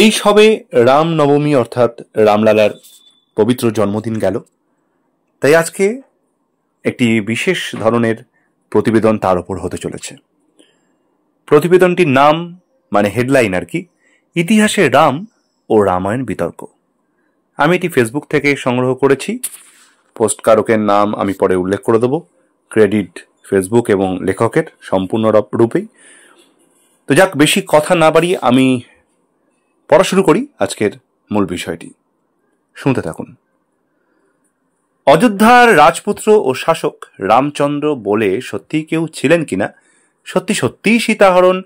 এই সবে রাম নবমী অর্থাৎ রামলালার পবিত্র জন্মদিন গেল, তাই আজকে একটি বিশেষ ধরনের প্রতিবেদন তার উপর হতে চলেছে। প্রতিবেদনটির নাম মানে হেডলাইন আর কি, ইতিহাসে রাম ও রামায়ণ বিতর্ক। আমি এটি ফেসবুক থেকে সংগ্রহ করেছি। পোস্টকারকের নাম আমি পরে উল্লেখ করে দেব, ক্রেডিট ফেসবুক এবং লেখকের সম্পূর্ণ রূপেই। তো যাক, বেশি কথা না বাড়িয়ে আমি পড়া শুরু করি আজকের মূল বিষয়টি। শুনতে থাকুন। অযোধ্যার রাজপুত্র ও শাসক রামচন্দ্র বলে সত্যি কেউ ছিলেন কিনা, সত্যি সত্যিই সীতাহরণ,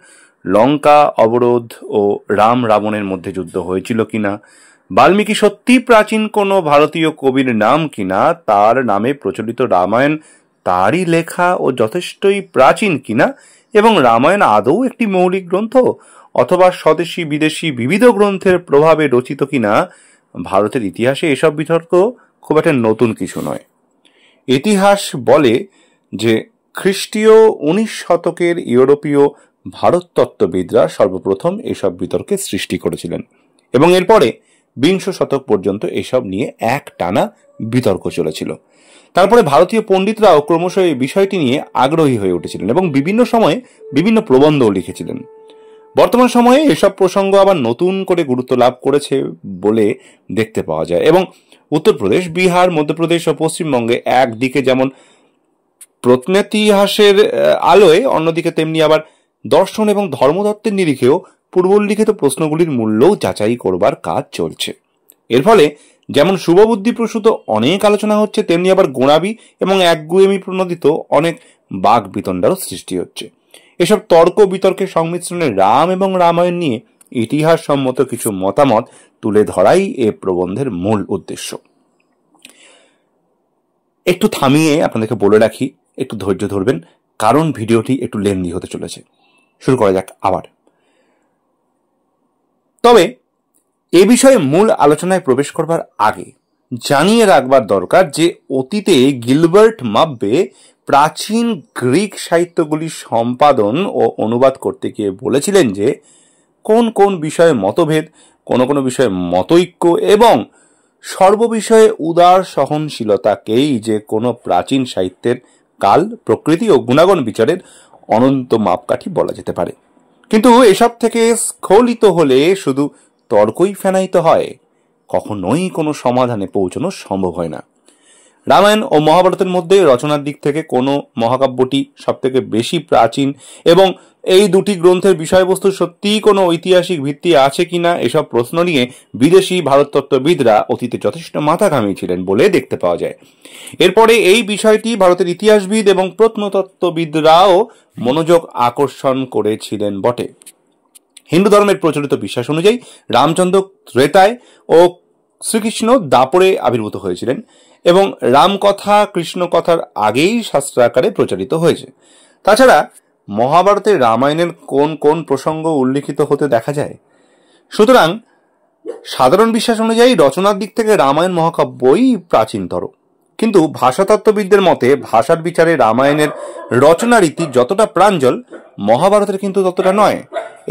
লঙ্কা অবরোধ ও রাম রাবণের মধ্যে যুদ্ধ হয়েছিল কিনা, বাল্মীকি সত্যি প্রাচীন কোনো ভারতীয় কবির নাম কিনা, তার নামে প্রচলিত রামায়ণ তারই লেখা ও যথেষ্টই প্রাচীন কিনা, এবং রামায়ণ আদৌ একটি মৌলিক গ্রন্থ অথবা স্বদেশী বিদেশি বিবিধ গ্রন্থের প্রভাবে রচিত কিনা, ভারতের ইতিহাসে এসব বিতর্ক খুব একটা নতুন কিছু নয়। ইতিহাস বলে যে খ্রিস্টীয় 19 শতকের ইউরোপীয় ভারততত্ত্ববিদরা সর্বপ্রথম এসব বিতর্কের সৃষ্টি করেছিলেন এবং এরপরে 20 শতক পর্যন্ত এসব নিয়ে এক টানা বিতর্ক চলেছিল। তারপরে ভারতীয় পণ্ডিতরাও ক্রমশ এই বিষয়টি নিয়ে আগ্রহী হয়ে উঠেছিলেন এবং বিভিন্ন সময়ে বিভিন্ন প্রবন্ধও লিখেছিলেন। বর্তমান সময়ে এসব প্রসঙ্গ আবার নতুন করে গুরুত্ব লাভ করেছে বলে দেখতে পাওয়া যায় এবং উত্তরপ্রদেশ, বিহার, মধ্যপ্রদেশ ও পশ্চিমবঙ্গে একদিকে যেমন প্রত্নইতিহাসের আলোয়, অন্যদিকে তেমনি আবার দর্শন এবং ধর্মতত্ত্বের নিরিখেও পূর্বোল্লিখিত প্রশ্নগুলির মূল্যও যাচাই করবার কাজ চলছে। এর ফলে যেমন শুভবুদ্ধি প্রসূত অনেক আলোচনা হচ্ছে, তেমনি আবার গোঁড়ামি এবং একগুঁয়েমি প্রণোদিত অনেক বাক বিতণ্ডারও সৃষ্টি হচ্ছে। এসব তর্ক বিতর্কের সংমিশ্রণে রাম এবং রামায়ণ নিয়ে ইতিহাস সম্মত কিছু মতামত তুলে ধরাই এ প্রবন্ধের মূল উদ্দেশ্য। একটু থামিয়ে আপনাদেরকে বলে রাখি, একটু ধৈর্য ধরবেন, কারণ ভিডিওটি একটু লেন্দি হতে চলেছে। শুরু করা যাক আবার। তবে এ বিষয়ে মূল আলোচনায় প্রবেশ করবার আগে জানিয়ে রাখবার দরকার যে অতীতে গিলবার্ট মাব্বে প্রাচীন গ্রিক সাহিত্যগুলি সম্পাদন ও অনুবাদ করতে গিয়ে বলেছিলেন যে কোন কোন বিষয়ে মতভেদ, কোন কোন বিষয়ে মতৈক্য এবং সর্ববিষয়ে উদার সহনশীলতাকেই যে কোনো প্রাচীন সাহিত্যের কাল, প্রকৃতি ও গুণাগুণ বিচারের অনন্ত মাপকাঠি বলা যেতে পারে। কিন্তু এসব থেকে স্খলিত হলে শুধু তর্কই ফেনাইত হয়, কখনোই কোনো সমাধানে পৌঁছানো সম্ভব হয় না। রামায়ণ ও মহাভারতের মধ্যে রচনার দিক থেকে কোনো মহাকাব্যটি সব থেকে বেশি প্রাচীন এবং এই দুটি গ্রন্থের বিষয়বস্তু সত্যিই কোনো ঐতিহাসিক ভিত্তি আছে কিনা, এসব প্রশ্ন নিয়ে বিদেশি ভারততত্ত্ববিদরা অতীতে যথেষ্ট মাথা ঘামিয়েছিলেন বলে দেখতে পাওয়া যায়। এরপরে এই বিষয়টি ভারতের ইতিহাসবিদ এবং প্রত্নতত্ত্ববিদরাও মনোযোগ আকর্ষণ করেছিলেন বটে। হিন্দু ধর্মের প্রচলিত বিশ্বাস অনুযায়ী রামচন্দ্র ত্রেতায় ও শ্রীকৃষ্ণ দাপরে আবির্ভূত হয়েছিলেন এবং রামকথা কৃষ্ণ কথার আগেই শাস্ত্রাকারে প্রচারিত হয়েছে। তাছাড়া মহাভারতে রামায়ণের কোন কোন প্রসঙ্গ উল্লিখিত হতে দেখা যায়। সুতরাং সাধারণ বিশ্বাস অনুযায়ী রচনার দিক থেকে রামায়ণ মহাকাব্যই প্রাচীনতর, কিন্তু ভাষাতত্ত্ববিদদের মতে ভাষার বিচারে রামায়ণের রচনা রীতি যতটা প্রাঞ্জল, মহাভারতের কিন্তু ততটা নয়।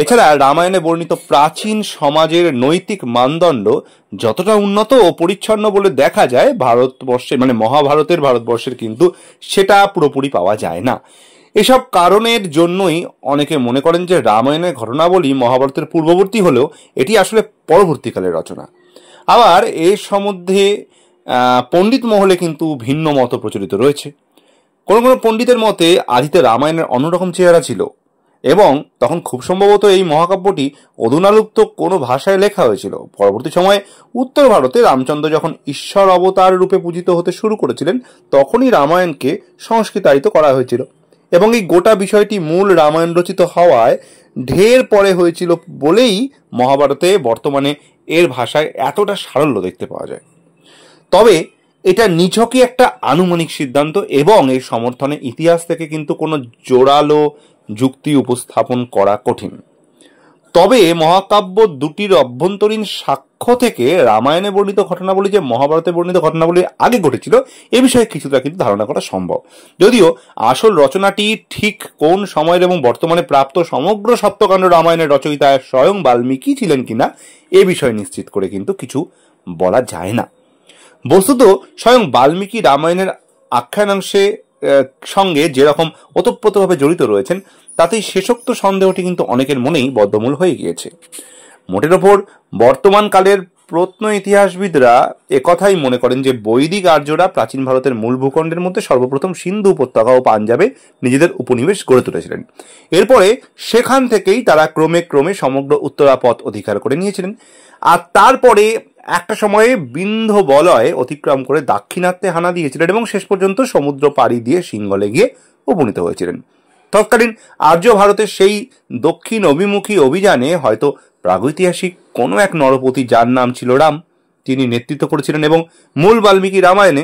এছাড়া রামায়ণে বর্ণিত প্রাচীন সমাজের নৈতিক মানদণ্ড যতটা উন্নত ও পরিচ্ছন্ন বলে দেখা যায়, মহাভারতের ভারতবর্ষের কিন্তু সেটা পুরোপুরি পাওয়া যায় না। এসব কারণের জন্যই অনেকে মনে করেন যে রামায়ণের ঘটনাবলী মহাভারতের পূর্ববর্তী হলেও এটি আসলে পরবর্তীকালের রচনা। আবার এর সম্বন্ধে পণ্ডিত মহলে কিন্তু ভিন্ন মত প্রচলিত রয়েছে। কোনো কোনো পণ্ডিতের মতে আদিতে রামায়ণের অন্যরকম চেহারা ছিল এবং তখন খুব সম্ভবত এই মহাকাব্যটি অধুনালুপ্ত কোনো ভাষায় লেখা হয়েছিল। পরবর্তী সময়ে উত্তর ভারতে রামচন্দ্র যখন ঈশ্বর অবতার রূপে পূজিত হতে শুরু করেছিলেন, তখনই রামায়ণকে সংস্কৃতায়িত করা হয়েছিল এবং এই গোটা বিষয়টি মূল রামায়ণ রচিত হওয়ায় ঢের পরে হয়েছিল বলেই মহাভারতে বর্তমানে এর ভাষায় এতটা সারল্য দেখতে পাওয়া যায়। তবে এটা নিছকই একটা আনুমানিক সিদ্ধান্ত এবং এর সমর্থনে ইতিহাস থেকে কিন্তু কোনো জোরালো যুক্তি উপস্থাপন করা কঠিন। তবে মহাকাব্য দুটির অভ্যন্তরীণ সাক্ষ্য থেকে রামায়ণে বর্ণিত ঘটনাবলী যে মহাভারতে বর্ণিত ঘটনাবলীর আগে ঘটেছিল এ বিষয়ে কিছুটা কিন্তু ধারণা করা সম্ভব, যদিও আসল রচনাটি ঠিক কোন সময়ের এবং বর্তমানে প্রাপ্ত সমগ্র সপ্তকাণ্ড রামায়ণের রচয়িতা স্বয়ং বাল্মীকি ছিলেন কিনা এ বিষয়ে নিশ্চিত করে কিন্তু কিছু বলা যায় না। বস্তুত স্বয়ং বাল্মীকি রামায়ণের আখ্যানাংশে সঙ্গে যেরকম ওতপ্রোতভাবে জড়িত রয়েছেন তাতেই শেষোক্ত সন্দেহটি কিন্তু অনেকের মনেই বদ্ধমূল হয়ে গিয়েছে। মোটের ওপর বর্তমান কালের প্রত্ন ইতিহাসবিদরা একথাই মনে করেন যে বৈদিক আর্যরা প্রাচীন ভারতের মূল ভূখণ্ডের মধ্যে সর্বপ্রথম সিন্ধু উপত্যকা ও পাঞ্জাবে নিজেদের উপনিবেশ গড়ে তুলেছিলেন। এরপরে সেখান থেকেই তারা ক্রমে ক্রমে সমগ্র উত্তরাপথ অধিকার করে নিয়েছিলেন, আর তারপরে একটা সময়ে বিন্ধ্য বলয় অতিক্রম করে দাক্ষিণাত্যে হানা দিয়েছিলেন এবং শেষ পর্যন্ত সমুদ্র পাড়ি দিয়ে সিংহলে গিয়ে উপনীত হয়েছিলেন। তৎকালীন আর্য ভারতের সেই দক্ষিণ অভিমুখী অভিযানে হয়তো প্রাগৈতিহাসিক কোনো এক নরপতি যার নাম ছিল রাম তিনি নেতৃত্ব করেছিলেন এবং মূল বাল্মীকি রামায়ণে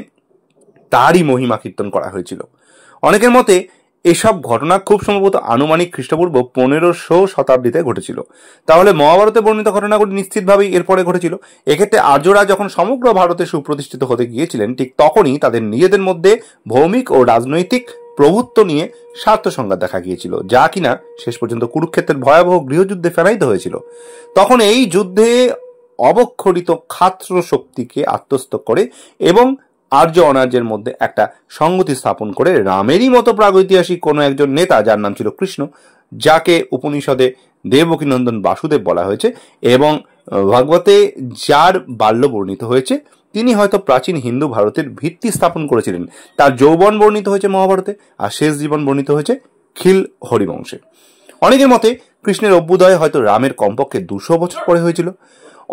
তারই মহিমা কীর্তন করা হয়েছিল। অনেকের মতে এসব ঘটনা খুব সম্ভবত আনুমানিক খ্রিস্টপূর্ব 1500 শতাব্দীতে ঘটেছিল। তাহলে মহাভারতে বর্ণিত ঘটনাগুলি নিশ্চিতভাবেই এরপরে ঘটেছিল। এক্ষেত্রে আর্যরা যখন সমগ্র ভারতে সুপ্রতিষ্ঠিত হতে গিয়েছিলেন ঠিক তখনই তাদের নিজেদের মধ্যে ভৌমিক ও রাজনৈতিক প্রভুত্ব নিয়ে স্বার্থ সংঘাত দেখা গিয়েছিল, যা কিনা শেষ পর্যন্ত কুরুক্ষেত্রের ভয়াবহ গৃহযুদ্ধে ফেরাইত হয়েছিল। তখন এই যুদ্ধে অবক্ষরিত খাত্র শক্তিকে আত্মস্থ করে এবং আর্য অনার্যের মধ্যে একটা সংগতি স্থাপন করে রামেরই মতো প্রাগৈতিহাসিক কোনো একজন নেতা যার নাম ছিল কৃষ্ণ, যাকে উপনিষদে দেবকীনন্দন বাসুদেব বলা হয়েছে এবং ভাগবতে যার বাল্য বর্ণিত হয়েছে, তিনি হয়তো প্রাচীন হিন্দু ভারতের ভিত্তি স্থাপন করেছিলেন। তার যৌবন বর্ণিত হয়েছে মহাভারতে, আর শেষ জীবন বর্ণিত হয়েছে খিল হরিবংশে। অনেকের মতে কৃষ্ণের অভ্যুদয় হয়তো রামের কমপক্ষে 200 বছর পরে হয়েছিল।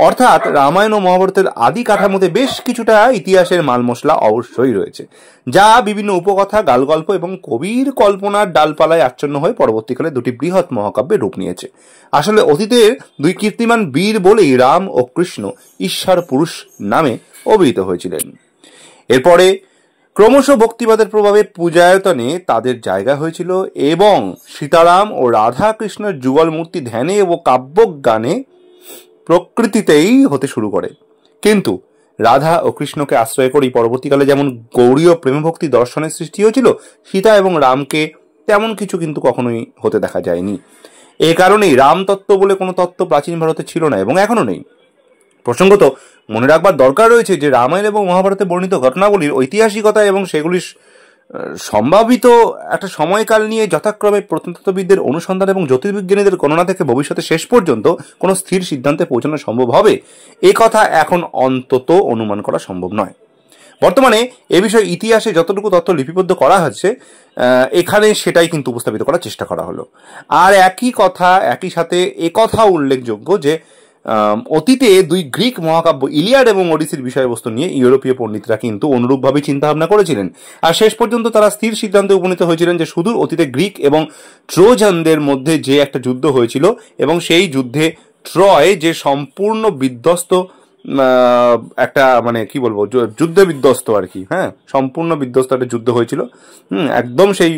অর্থাৎ রামায়ণ ও মহাভারতের আদি কাঠামোতে বেশ কিছুটা ইতিহাসের মাল মশলা অবশ্যই রয়েছে, যা বিভিন্ন উপকথা, গালগল্প এবং কবির কল্পনার ডালপালায় আচ্ছন্ন হয়ে পরবর্তীকালে দুটি বৃহৎ মহাকাব্যে রূপ নিয়েছে। আসলে অতীতের দুই কীর্তিমান বীর বলেই রাম ও কৃষ্ণ ঈশ্বর পুরুষ নামে অভিহিত হয়েছিলেন। এরপরে ক্রমশ ভক্তিবাদের প্রভাবে পূজায়তনে তাদের জায়গা হয়েছিল এবং সীতারাম ও রাধা কৃষ্ণের যুগল মূর্তি ধ্যানে ও কাব্যজ্ঞানে প্রকৃতিতেই হতে শুরু করে। কিন্তু রাধা ও কৃষ্ণকে আশ্রয় করেই পরবর্তীকালে যেমন গৌড়ীয় প্রেমভক্তি দর্শনের সৃষ্টি হয়েছিল, সীতা এবং রামকে তেমন কিছু কিন্তু কখনোই হতে দেখা যায়নি। এ কারণেই রামতত্ত্ব বলে কোনো তত্ত্ব প্রাচীন ভারতে ছিল না এবং এখনো নেই। প্রসঙ্গত মনে রাখবার দরকার রয়েছে যে রামায়ণ এবং মহাভারতে বর্ণিত ঘটনাবলীর ঐতিহাসিকতা এবং সেগুলির সম্ভাবিত একটা সময়কাল নিয়ে যথাক্রমে প্রত্নতত্ত্ববিদদের অনুসন্ধান এবং জ্যোতির্বিজ্ঞানীদের গণনা থেকে ভবিষ্যতে শেষ পর্যন্ত কোনো স্থির সিদ্ধান্তে পৌঁছানো সম্ভব হবে এ কথা এখন অন্তত অনুমান করা সম্ভব নয়। বর্তমানে এ বিষয়ে ইতিহাসে যতটুকু তথ্য লিপিবদ্ধ করা হচ্ছে এখানে সেটাই কিন্তু উপস্থাপিত করার চেষ্টা করা হলো। আর একই সাথে একথা উল্লেখযোগ্য যে অতীতে দুই গ্রিক মহাকাব্য ইলিয়াড এবং ওডিসির বিষয়বস্তু নিয়ে ইউরোপীয় পণ্ডিতরা কিন্তু অনুরূপভাবে চিন্তাভাবনা করেছিলেন, আর শেষ পর্যন্ত তারা স্থির সিদ্ধান্তে উপনীত হয়েছিলেন যে সুদূর অতীতে গ্রিক এবং ট্রোজানদের মধ্যে যে একটা যুদ্ধ হয়েছিল এবং সেই যুদ্ধে ট্রয় যে সম্পূর্ণ বিধ্বস্ত একটা মানে কি বলবো যুদ্ধে বিধ্বস্ত আর কি, হ্যাঁ সম্পূর্ণ বিধ্বস্ত একটা যুদ্ধ হয়েছিল, একদম সেই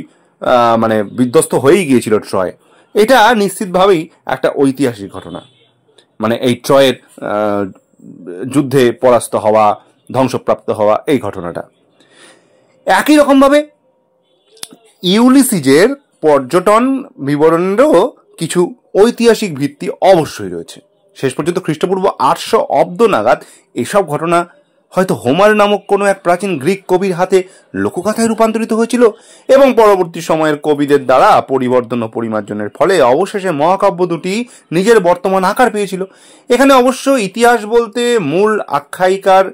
মানে বিধ্বস্ত হয়েই গিয়েছিল ট্রয়। এটা নিশ্চিতভাবেই একটা ঐতিহাসিক ঘটনা, মানে এই ট্রয়ের যুদ্ধে পরাস্ত হওয়া, ধ্বংসপ্রাপ্ত হওয়া এই ঘটনাটা। একই রকমভাবে ইউলিসিজের পর্যটন বিবরণেরও কিছু ঐতিহাসিক ভিত্তি অবশ্যই রয়েছে। শেষ পর্যন্ত খ্রিস্টপূর্ব 800 অব্দ নাগাদ এসব ঘটনা হয়তো হোমার নামক কোনো এক প্রাচীন গ্রিক কবির হাতে লোকগাথায় রূপান্তরিত হয়েছিল এবং পরবর্তী সময়ের কবিদের দ্বারা পরিবর্তন ও পরিমার্জনের ফলে অবশেষে মহাকাব্য দুটি নিজের বর্তমান আকার পেয়েছিল। এখানে অবশ্য ইতিহাস বলতে মূল আখ্যায়িকার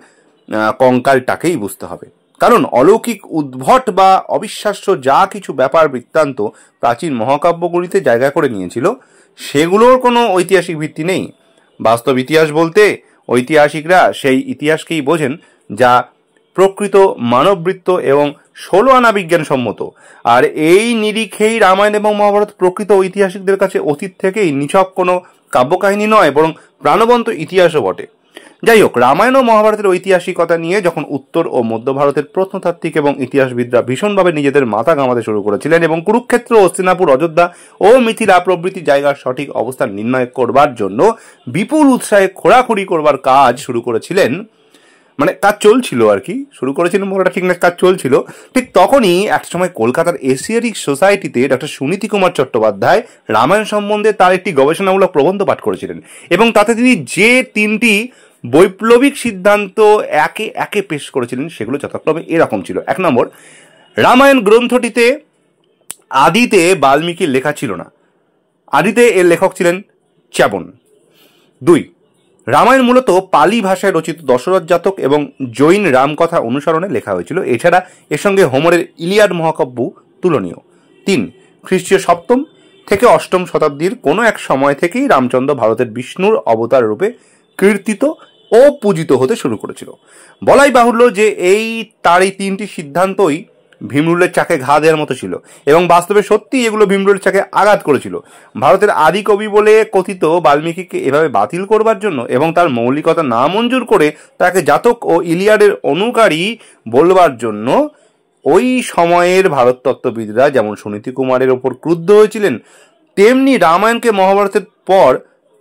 কঙ্কালটাকেই বুঝতে হবে, কারণ অলৌকিক, উদ্ভট বা অবিশ্বাস্য যা কিছু ব্যাপার বৃত্তান্ত প্রাচীন মহাকাব্যগুলিতে জায়গা করে নিয়েছিল সেগুলোর কোনো ঐতিহাসিক ভিত্তি নেই। বাস্তব ইতিহাস বলতে ঐতিহাসিকরা সেই ইতিহাসকেই বোঝেন যা প্রকৃত মানববৃত্ত এবং 16 আনা বিজ্ঞানসম্মত। আর এই নিরিখেই রামায়ণ এবং মহাভারত প্রকৃত ঐতিহাসিকদের কাছে অতীত থেকেই নিছক কোনো কাব্যকাহিনী নয় বরং প্রাণবন্ত ইতিহাসও বটে। যাই হোক, রামায়ণ ও মহাভারতের ঐতিহাসিকতা নিয়ে যখন উত্তর ও মধ্য ভারতের প্রত্নতাত্ত্বিক এবং ইতিহাসবিদরা ভীষণভাবে নিজেদের মাথা ঘামাতে শুরু করেছিলেন এবং কুরুক্ষেত্র, হস্তিনাপুর, অযোধ্যা ও মিথিলা প্রভৃতি জায়গার সঠিক অবস্থান নির্ণয় করবার জন্য বিপুল উৎসাহে খোঁড়াখুড়ি করবার কাজ শুরু করেছিলেন, মানে কাজ চলছিল আর কি, শুরু করেছিলেন বলাটা ঠিক না, কাজ চলছিল, ঠিক তখনই একটা সময় কলকাতার এশিয়াটিক সোসাইটিতে ডক্টর সুনীতি কুমার চট্টোপাধ্যায় রামায়ণ সম্বন্ধে তার একটি গবেষণামূলক প্রবন্ধ পাঠ করেছিলেন এবং তাতে তিনি যে 3টি বৈপ্লবিক সিদ্ধান্ত একে একে পেশ করেছিলেন সেগুলো যথাক্রমে এরকম ছিল। 1 নম্বর, রামায়ণ গ্রন্থটিতে আদিতে বাল্মীকির লেখা ছিল না, আদিতে এর লেখক ছিলেন চ্যাবন। 2, রামায়ণ মূলত পালি ভাষায় রচিত দশরথ জাতক এবং জৈন রামকথা অনুসরণে লেখা হয়েছিল, এছাড়া এর সঙ্গে হোমরের ইলিয়াড মহাকাব্য তুলনীয়। 3, খ্রিস্টীয় 7ম থেকে 8ম শতাব্দীর কোনো এক সময় থেকেই রামচন্দ্র ভারতের বিষ্ণুর অবতার রূপে কীর্তিত ও পূজিত হতে শুরু করেছিল। বলাই বাহুল্য যে তার এই 3টি সিদ্ধান্তই ভীমরুলের চাকে ঘা দেওয়ার মতো ছিল এবং বাস্তবে সত্যি এগুলো ভীমরুলের চাকে আঘাত করেছিল। ভারতের আদি কবি বলে কথিত বাল্মীকিকে এভাবে বাতিল করবার জন্য এবং তার মৌলিকতা না মঞ্জুর করে তাকে জাতক ও ইলিয়াডের অনুকারী বলবার জন্য ওই সময়ের ভারততত্ত্ববিদরা যেমন সুনীতি কুমারের ওপর ক্রুদ্ধ হয়েছিলেন, তেমনি রামায়ণকে মহাভারতের পর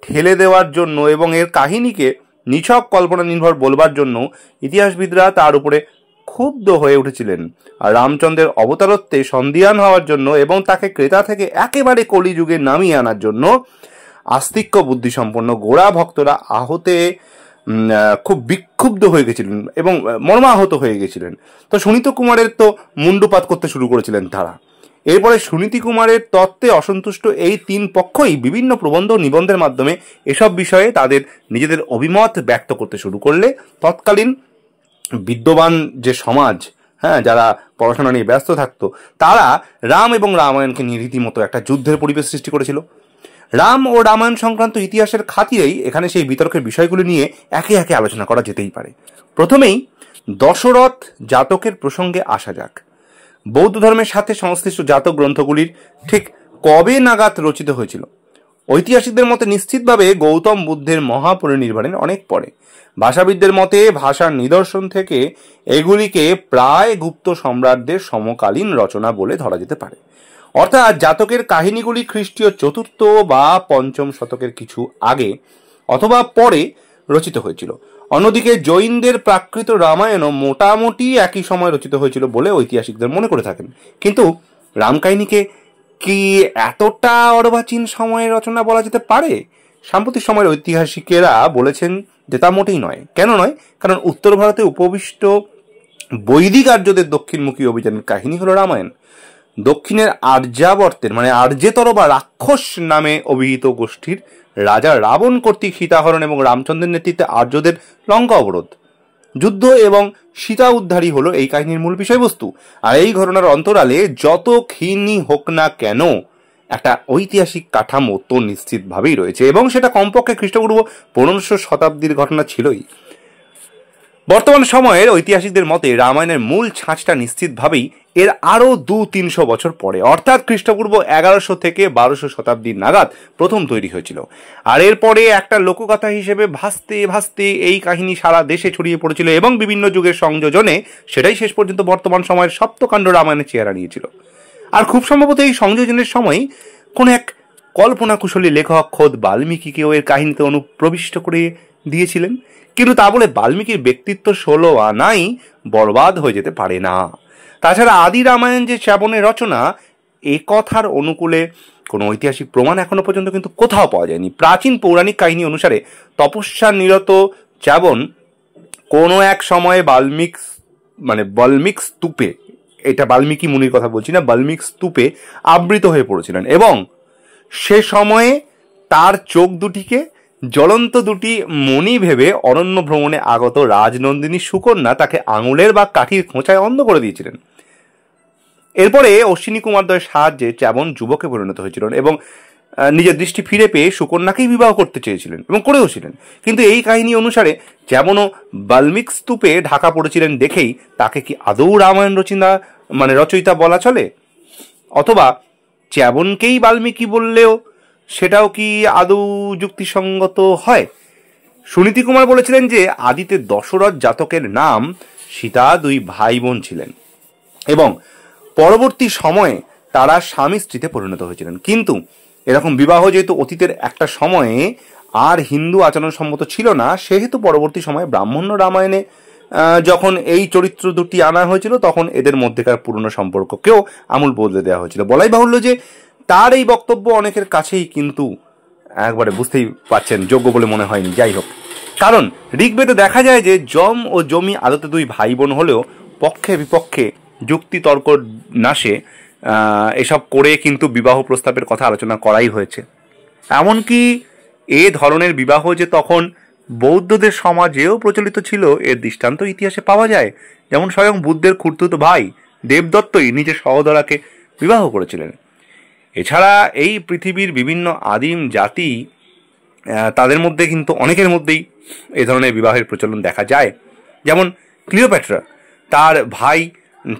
ঠেলে দেওয়ার জন্য এবং এর কাহিনীকে নিছক কল্পনা নির্ভর বলবার জন্য ইতিহাসবিদরা তার উপরে ক্ষুব্ধ হয়ে উঠেছিলেন। আর রামচন্দ্রের অবতারত্বে সন্দিহান হওয়ার জন্য এবং তাকে ক্রেতা থেকে একেবারে কলিযুগে নামিয়ে আনার জন্য আস্তিক্য বুদ্ধিসম্পন্ন গোড়া ভক্তরা খুব বিক্ষুব্ধ হয়ে গেছিলেন এবং মর্মাহত হয়ে গেছিলেন। তো সুনীতি কুমারের তো মুন্ডুপাত করতে শুরু করেছিলেন তারা। এরপরে সুনীতি কুমারের তত্ত্বে অসন্তুষ্ট এই 3 পক্ষই বিভিন্ন প্রবন্ধ ও নিবন্ধের মাধ্যমে এসব বিষয়ে তাদের নিজেদের অভিমত ব্যক্ত করতে শুরু করলে তৎকালীন বিদ্যমান যে সমাজ, যারা পড়াশোনা নিয়ে ব্যস্ত থাকতো, তারা রাম এবং রামায়ণকে নিয়ে রীতিমতো একটা যুদ্ধের পরিবেশ সৃষ্টি করেছিল। রাম ও রামায়ণ সংক্রান্ত ইতিহাসের খাতিরেই এখানে সেই বিতর্কের বিষয়গুলি নিয়ে একে একে আলোচনা করা যেতেই পারে। প্রথমেই দশরথ জাতকের প্রসঙ্গে আসা যাক। বৌদ্ধ ধর্মের সাথে সংশ্লিষ্ট জাতক গ্রন্থগুলির ঠিক কবে নাগাদ রচিত হয়েছিল? ঐতিহাসিকদের মতে নিশ্চিতভাবে গৌতম বুদ্ধের মহাপরিনির্বাণের অনেক পরে। ভাষাবিদদের মতে ভাষার নিদর্শন থেকে এগুলিকে প্রায় গুপ্ত সম্রাটদের সমকালীন রচনা বলে ধরা যেতে পারে, অর্থাৎ জাতকের কাহিনীগুলি খ্রিস্টীয় 4র্থ বা 5ম শতকের কিছু আগে অথবা পরে রচিত হয়েছিল। অন্যদিকে জৈনদের প্রাকৃত রামায়ণও মোটামুটি একই সময় রচিত হয়েছিল বলে ঐতিহাসিকদের মনে করে থাকেন। কিন্তু রামকাহিনীকে কি এতটা অর্বাচীন সময়ের রচনা বলা যেতে পারে? সাম্প্রতিক সময়ের ঐতিহাসিকেরা বলেছেন যে তা মোটেই নয়। কেন নয়? কারণ উত্তর ভারতে উপবিষ্ট বৈদিক আর্যদের দক্ষিণমুখী অভিযানের কাহিনী হলো রামায়ণ। দক্ষিণের আর্যাবর্তের মানে আর্যেতর বা রাক্ষস নামে অভিহিত গোষ্ঠীর রাজা রাবণ কর্তৃক সীতাহরণ এবং রামচন্দ্রের নেতৃত্বে আর্যদের লঙ্কা অবরোধ, যুদ্ধ এবং সীতা উদ্ধারই হলো এই কাহিনীর মূল বিষয়বস্তু। আর এই ঘটনার অন্তরালে যত ক্ষীণই হোক না কেন একটা ঐতিহাসিক কাঠামো তো নিশ্চিতভাবেই রয়েছে এবং সেটা কমপক্ষে খ্রিস্টপূর্ব 15শ শতাব্দীর ঘটনা ছিলই। বর্তমান সময়ের ঐতিহাসিকদের মতে রামায়ণের মূল ছাঁচটা নিশ্চিতভাবেই এর আরও 200-300 বছর পরে, অর্থাৎ খ্রিস্টপূর্ব 1100 থেকে 1200 শতাব্দী নাগাদ প্রথম তৈরি হয়েছিল। আর এরপরে একটা লোককথা হিসেবে ভাসতে ভাসতে এই কাহিনী সারা দেশে ছড়িয়ে পড়েছিল এবং বিভিন্ন যুগের সংযোজনে সেটাই শেষ পর্যন্ত বর্তমান সময়ের সপ্তকাণ্ড রামায়ণের চেহারা নিয়েছিল। আর খুব সম্ভবত এই সংযোজনের সময় কোন এক কল্পনা কুশলী লেখক খোদ বাল্মীকিকেও এর কাহিনীতে অনুপ্রবিষ্ট করে দিয়েছিলেন। কিন্তু তা বলে বাল্মীকির ব্যক্তিত্ব 16 আনাই বরবাদ হয়ে যেতে পারে না। তাছাড়া আদি রামায়ণ যে চ্যাবনের রচনা, এ কথার অনুকূলে কোনো ঐতিহাসিক প্রমাণ এখনো পর্যন্ত কিন্তু কোথাও পাওয়া যায়নি। প্রাচীন পৌরাণিক কাহিনী অনুসারে তপস্যা নিরত চ্যাবন কোনো এক সময়ে বাল্মীক স্তূপে, এটা বাল্মীকি মুনির কথা বলছি না, বাল্মীক স্তূপে আবৃত হয়ে পড়েছিলেন এবং সে সময়ে তার চোখ দুটিকে জ্বলন্ত দুটি মণি ভেবে অরণ্য ভ্রমণে আগত রাজনন্দিনী সুকন্যা তাকে আঙুলের বা কাঠির খোঁচায় অন্ধ করে দিয়েছিলেন। এরপরে অশ্বিনী কুমারদ্বয়ের সাহায্যে চ্যাবন যুবকে পরিণত হয়েছিলেন এবং নিজের দৃষ্টি ফিরে পেয়ে সুকন্যাকেই বিবাহ করতে চেয়েছিলেন এবং করেওছিলেন। কিন্তু এই কাহিনী অনুসারে চ্যাবনও বাল্মীক স্তূপে ঢাকা পড়েছিলেন দেখেই তাকে কি আদৌ রামায়ণ রচয়িতা বলা চলে? অথবা চ্যাবনকেই বাল্মীকি বললেও সেটাও কি আদৌ যুক্তিসঙ্গত হয়? সুনীতি কুমার বলেছিলেন যে আদিতে দশরথ জাতকের নাম সীতা দুই ভাই বোন ছিলেন এবং পরবর্তী সময়ে তারা স্বামী স্ত্রীতে পরিণত হয়েছিলেন। কিন্তু এরকম বিবাহ যেহেতু অতীতের একটা সময়ে আর হিন্দু আচরণ সম্মত ছিল না, সেহেতু পরবর্তী সময়ে ব্রাহ্মণ্য রামায়ণে যখন এই চরিত্র দুটি আনা হয়েছিল তখন এদের মধ্যেকার পুরনো সম্পর্ককেও আমূল বদলে দেওয়া হয়েছিল। বলাই বাহুল্য যে তার এই বক্তব্য অনেকের কাছেই কিন্তু একবারে বুঝতেই পারছেন যোগ্য বলে মনে হয়নি। যাই হোক, কারণ ঋগ্বেদে দেখা যায় যে যম ও জমি আদতে দুই ভাই বোন হলেও পক্ষে বিপক্ষে যুক্তি তর্ক নাশে এসব করে কিন্তু বিবাহ প্রস্তাবের কথা আলোচনা করাই হয়েছে। এমনকি এ ধরনের বিবাহ যে তখন বৌদ্ধদের সমাজেও প্রচলিত ছিল এর দৃষ্টান্ত ইতিহাসে পাওয়া যায়। যেমন স্বয়ং বুদ্ধের খুড়তুতো ভাই দেবদত্তই নিজের সহোদরাকে বিবাহ করেছিলেন। এছাড়া এই পৃথিবীর বিভিন্ন আদিম জাতি তাদের মধ্যে কিন্তু অনেকের মধ্যেই এ ধরনের বিবাহের প্রচলন দেখা যায়। যেমন ক্লিওপ্যাট্রা তার ভাই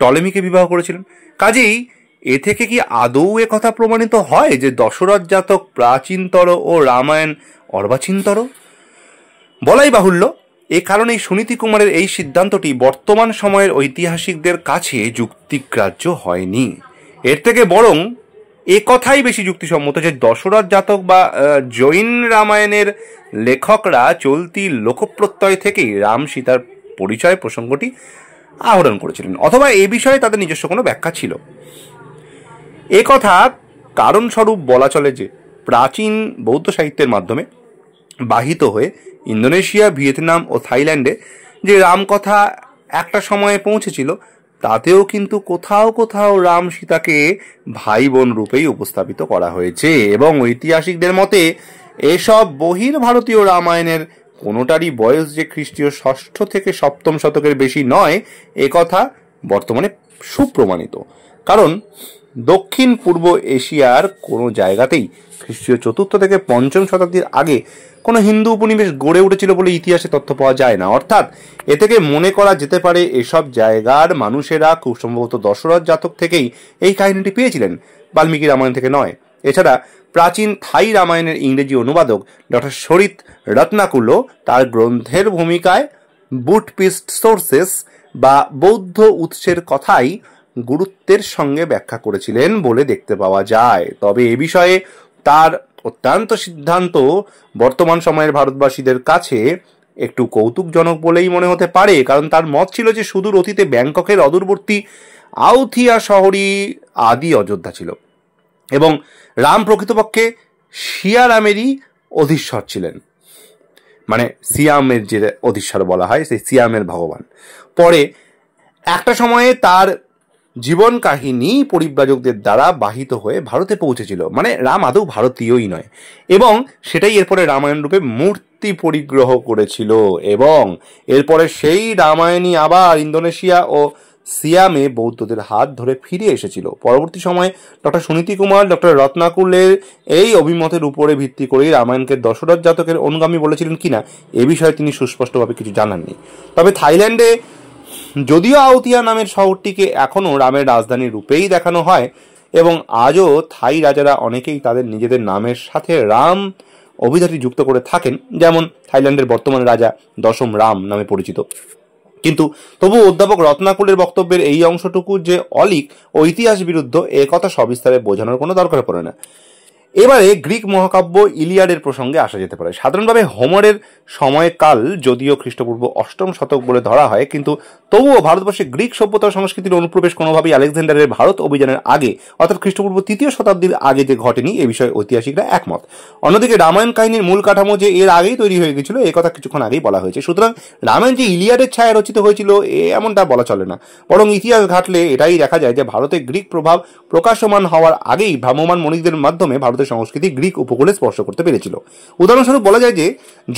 টলেমিকে বিবাহ করেছিলেন। কাজেই এ থেকে কি আদৌ এ কথা প্রমাণিত হয় যে দশরথ জাতক প্রাচীনতর ও রামায়ণ অর্বাচীনতর? বলাই বাহুল্য, এ কারণেই সুনীতি কুমারের এই সিদ্ধান্তটি বর্তমান সময়ের ঐতিহাসিকদের কাছে যুক্তিগ্রাহ্য হয়নি। এর থেকে বরং এ কথাই বেশি যুক্তিসম্মত যে দশরথ জাতক বা জৈন রামায়ণের লেখকরা চলতি লোকপ্রত্যয় থেকেই রাম সীতার পরিচয় প্রসঙ্গটি আহরণ করেছিলেন, অথবা এ বিষয়ে তাদের নিজস্ব কোনো ব্যাখ্যা ছিল। এ কথা কারণস্বরূপ বলা চলে যে প্রাচীন বৌদ্ধ সাহিত্যের মাধ্যমে বাহিত হয়ে ইন্দোনেশিয়া, ভিয়েতনাম ও থাইল্যান্ডে যে রামকথা একটা সময়ে পৌঁছেছিল তাতেও কিন্তু কোথাও কোথাও রাম সীতাকে ভাই বোন রূপেই উপস্থাপিত করা হয়েছে এবং ঐতিহাসিকদের মতে এসব বহির ভারতীয় রামায়ণের কোনোটারই বয়স যে খ্রিস্টীয় 6ষ্ঠ থেকে 7ম শতকের বেশি নয় এ কথা বর্তমানে সুপ্রমাণিত। কারণ দক্ষিণ পূর্ব এশিয়ার কোনো জায়গাতেই খ্রিস্টীয় 4র্থ থেকে 5ম শতাব্দীর আগে কোনো হিন্দু উপনিবেশ গড়ে উঠেছিল বলে ইতিহাসে তথ্য পাওয়া যায় না। অর্থাৎ এ থেকে মনে করা যেতে পারে এসব জায়গার মানুষেরা খুব সম্ভবত দশরথ জাতক থেকেই এই কাহিনীটি পেয়েছিলেন, বাল্মীকি রামায়ণ থেকে নয়। এছাড়া প্রাচীন থাই রামায়ণের ইংরেজি অনুবাদক ডক্টর শরিত রত্নাকুলো তার গ্রন্থের ভূমিকায় বুটপিস্ট সোর্সেস বা বৌদ্ধ উৎসের কথাই গুরুত্বের সঙ্গে ব্যাখ্যা করেছিলেন বলে দেখতে পাওয়া যায়। তবে এ বিষয়ে তার অত্যন্ত সিদ্ধান্ত বর্তমান সময়ের ভারতবাসীদের কাছে একটু কৌতুকজনক বলেই মনে হতে পারে, কারণ তার মত ছিল যে সুদূর অতীতে ব্যাংককের অদূরবর্তী আউথিয়া শহরই আদি অযোধ্যা ছিল এবং রাম প্রকৃতপক্ষে সিয়ারামেরই অধীশ্বর ছিলেন, মানে সিয়ামের যে অধীশ্বর বলা হয় সেই সিয়ামের ভগবান। পরে একটা সময়ে তার জীবন কাহিনী পরিব্রাজকদের দ্বারা বাহিত হয়ে ভারতে পৌঁছেছিল, মানে রাম আদৌ ভারতীয়ই নয়, এবং সেটাই এরপরে রামায়ণ রূপে মূর্তি পরিগ্রহ করেছিল এবং এরপরে সেই রামায়ণই আবার ইন্দোনেশিয়া ও সিয়ামে বৌদ্ধদের হাত ধরে ফিরে এসেছিল। পরবর্তী সময়ে ডক্টর সুনীতি কুমার ডক্টর রত্নাকুলের এই অভিমতের উপরে ভিত্তি করেই রামায়ণকে দশরথ জাতকের অনুগামী বলেছিলেন কিনা এ বিষয়ে তিনি সুস্পষ্টভাবে কিছু জানাননি। তবে থাইল্যান্ডে যদিও আউতিয়া নামের শহরটিকে এখনও রামের রাজধানী রূপেই দেখানো হয় এবং আজও থাই রাজারা অনেকেই তাদের নিজেদের নামের সাথে রাম অভিধাটি যুক্ত করে থাকেন, যেমন থাইল্যান্ডের বর্তমান রাজা 10ম রাম নামে পরিচিত। কিন্তু তবু অধ্যাপক রত্নাকুলের বক্তব্যের এই অংশটুকু যে অলিক ও ইতিহাস বিরুদ্ধ এ কথা সবিস্তারে বোঝানোর কোনো দরকার পড়ে না। এবারে গ্রিক মহাকাব্য ইলিয়াডের প্রসঙ্গে আসা যেতে পারে। সাধারণভাবে হোমরের সময়কাল যদিও খ্রিস্টপূর্ব 8ম শতক বলে ধরা হয়, কিন্তু তবুও ভারতবর্ষে গ্রিক সভ্যতা সংস্কৃতির অনুপ্রবেশ কোনোভাবেই আলেকজান্ডারের ভারত অভিযানের আগে অর্থাৎ খ্রিস্টপূর্ব 3য় শতাব্দীর আগে যে ঘটেনি এ বিষয়ে ঐতিহাসিকরা একমত। অন্যদিকে রামায়ণ কাহিনীর মূল কাঠামো যে এর আগেই তৈরি হয়ে গেছিল এ কথা কিছুক্ষণ আগেই বলা হয়েছে। সুতরাং রামায়ণ যে ইলিয়াডের ছায়া রচিত হয়েছিল এমনটা বলা চলে না, বরং ইতিহাস ঘাটলে এটাই দেখা যায় যে ভারতে গ্রিক প্রভাব প্রকাশমান হওয়ার আগেই ভ্রাম্যমান মণিকদের মাধ্যমে ভারতের সংস্কৃতি গ্রিক উপকূলে স্পর্শ করতে পেরেছিল। উদাহরণস্বরূপ বলা যায় যে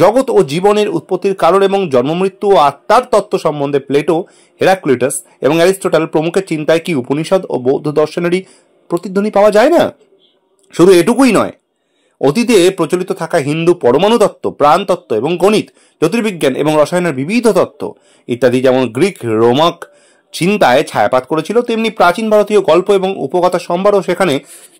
জগৎ ও জীবনের উৎপত্তির কারণ এবং জন্মমৃত্যু ও আত্মার তত্ত্ব সম্বন্ধে প্লেটো, হেরাক্লিটাস এবং অ্যারিস্টটল প্রমুখের চিন্তায় কি উপনিষদ ও বৌদ্ধ দর্শনেরই প্রতিধ্বনি পাওয়া যায় না? শুধু এটুকুই নয়, অতীতে প্রচলিত থাকা হিন্দু পরমাণু তত্ত্ব, প্রাণ তত্ত্ব এবং গণিত, জ্যোতির্বিজ্ঞান এবং রসায়নের বিবিধ তত্ত্ব ইত্যাদি যেমন গ্রিক রোমাক চিন্তায় ছায়াপাত করেছিল, তেমনি প্রাচীন ভারতীয় গল্প এবং উপকথা সম্ভারও সেখানে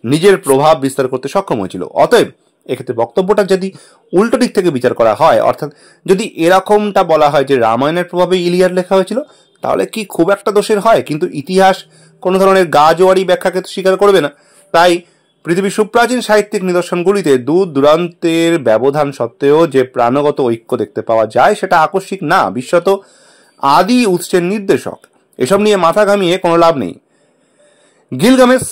নিজের প্রভাব বিস্তার করতে সক্ষম হয়েছিল। অতএব এক্ষেত্রে বক্তব্যটা যদি উল্টো দিক থেকে বিচার করা হয়, অর্থাৎ যদি এরকমটা বলা হয় যে রামায়ণের প্রভাবে ইলিয়াড লেখা হয়েছিল, তাহলে কি খুব একটা দোষের হয়? কিন্তু ইতিহাস কোনো ধরনের গা জোয়ারি ব্যাখ্যাকে তো স্বীকার করবে না। তাই পৃথিবীর সুপ্রাচীন সাহিত্যিক নিদর্শনগুলিতে দূর দূরান্তের ব্যবধান সত্ত্বেও যে প্রাণগত ঐক্য দেখতে পাওয়া যায় সেটা আকস্মিক না, বিশ্বত আদি উৎসের নির্দেশক। এসব নিয়ে মাথা ঘামিয়ে কোনো লাভ নেই। গিলগামেশ,